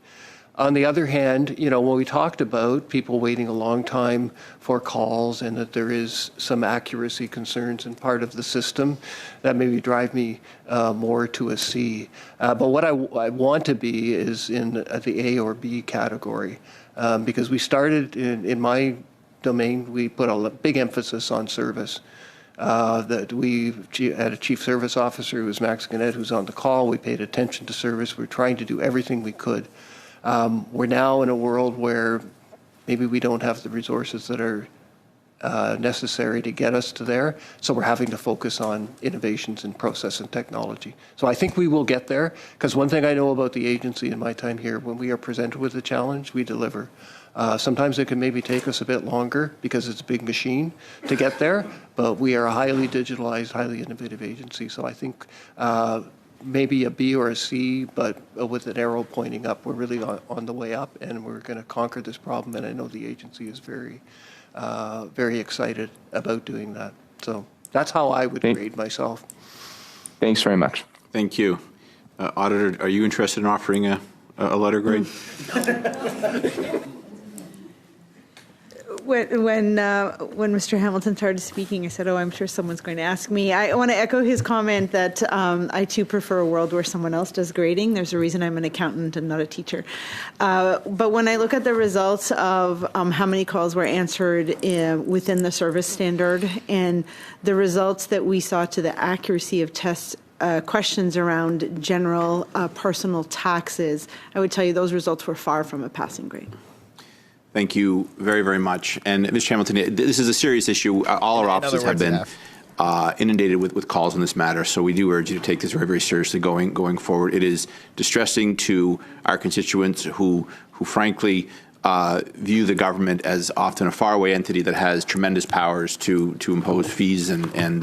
On the other hand, when we talked about people waiting a long time for calls and that there is some accuracy concerns in part of the system, that maybe drive me more to a C. But what I want to be is in the A or B category, because we started in my domain, we put a big emphasis on service. that we had a chief service officer who was Max Gannett, who's on the call. We paid attention to service. We're trying to do everything we could. We're now in a world where maybe we don't have the resources that are necessary to get us to there. So we're having to focus on innovations in process and technology. So I think we will get there, because one thing I know about the agency in my time here, when we are presented with a challenge, we deliver. Sometimes it can maybe take us a bit longer because it's a big machine to get there, but we are a highly digitalized, highly innovative agency. So I think maybe a B or a C, but with an arrow pointing up, we're really on the way up, and we're going to conquer this problem. And I know the agency is very excited about doing that. So that's how I would grade myself. Thanks very much. Thank you. Auditor, are you interested in offering a letter grade? When Mr. Hamilton started speaking, I said, "Oh, I'm sure someone's going to ask me." I want to echo his comment that I too prefer a world where someone else does grading. There's a reason I'm an accountant and not a teacher. But when I look at the results of how many calls were answered within the service standard and the results that we saw to the accuracy of tests. Questions around general personal taxes, I would tell you those results were far from a passing grade. Thank you very, very much. And Mr. Hamilton, this is a serious issue. All our offices have been inundated with calls on this matter, so we do urge you to take this very, very seriously going forward. It is distressing to our constituents who frankly, view the government as often a faraway entity that has tremendous powers to impose fees and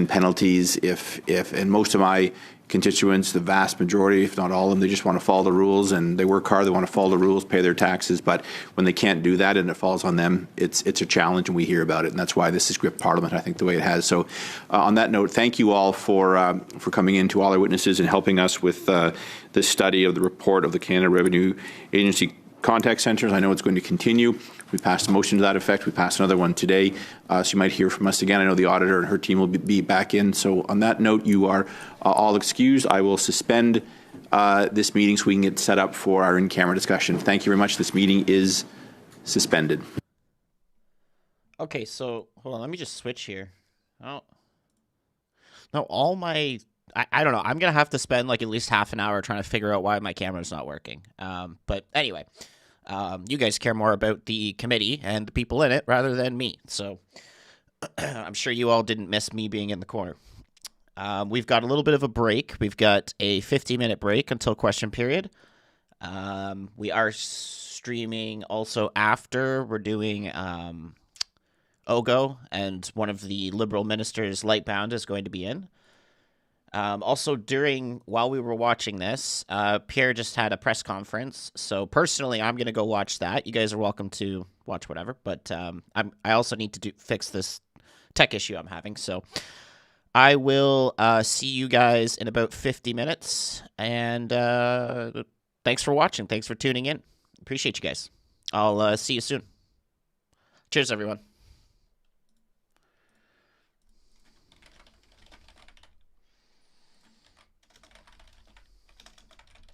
penalties. And most of my constituents, the vast majority, if not all of them, they just want to follow the rules, and they work hard. They want to follow the rules, pay their taxes. But when they can't do that and it falls on them, it's a challenge, and we hear about it. And that's why this has gripped Parliament, I think, the way it has. So on that note, thank you all for coming in, to all our witnesses, and helping us with this study of the report of the Canada Revenue Agency contact centers. I know it's going to continue. We passed a motion to that effect. We passed another one today. So you might hear from us again. I know the auditor and her team will be back in. So on that note, you are all excused. I will suspend this meeting so we can get set up for our in-camera discussion. Thank you very much. This meeting is suspended. Okay, so hold on. Let me just switch here. Oh. No, all my... I don't know. I'm going to have to spend like at least half an hour trying to figure out why my camera's not working. But anyway, you guys care more about the committee and the people in it rather than me. So I'm sure you all didn't miss me being in the corner. We've got a little bit of a break. We've got a 50-minute break until question period. We are streaming also after. We're doing OGO, and one of the Liberal ministers, Lightbound, is going to be in. Also, while we were watching this, Pierre just had a press conference. So personally, I'm going to go watch that. You guys are welcome to watch whatever, but I also need to fix this tech issue I'm having. So I will see you guys in about 50 minutes. And thanks for watching. Thanks for tuning in. Appreciate you guys. I'll see you soon. Cheers, everyone.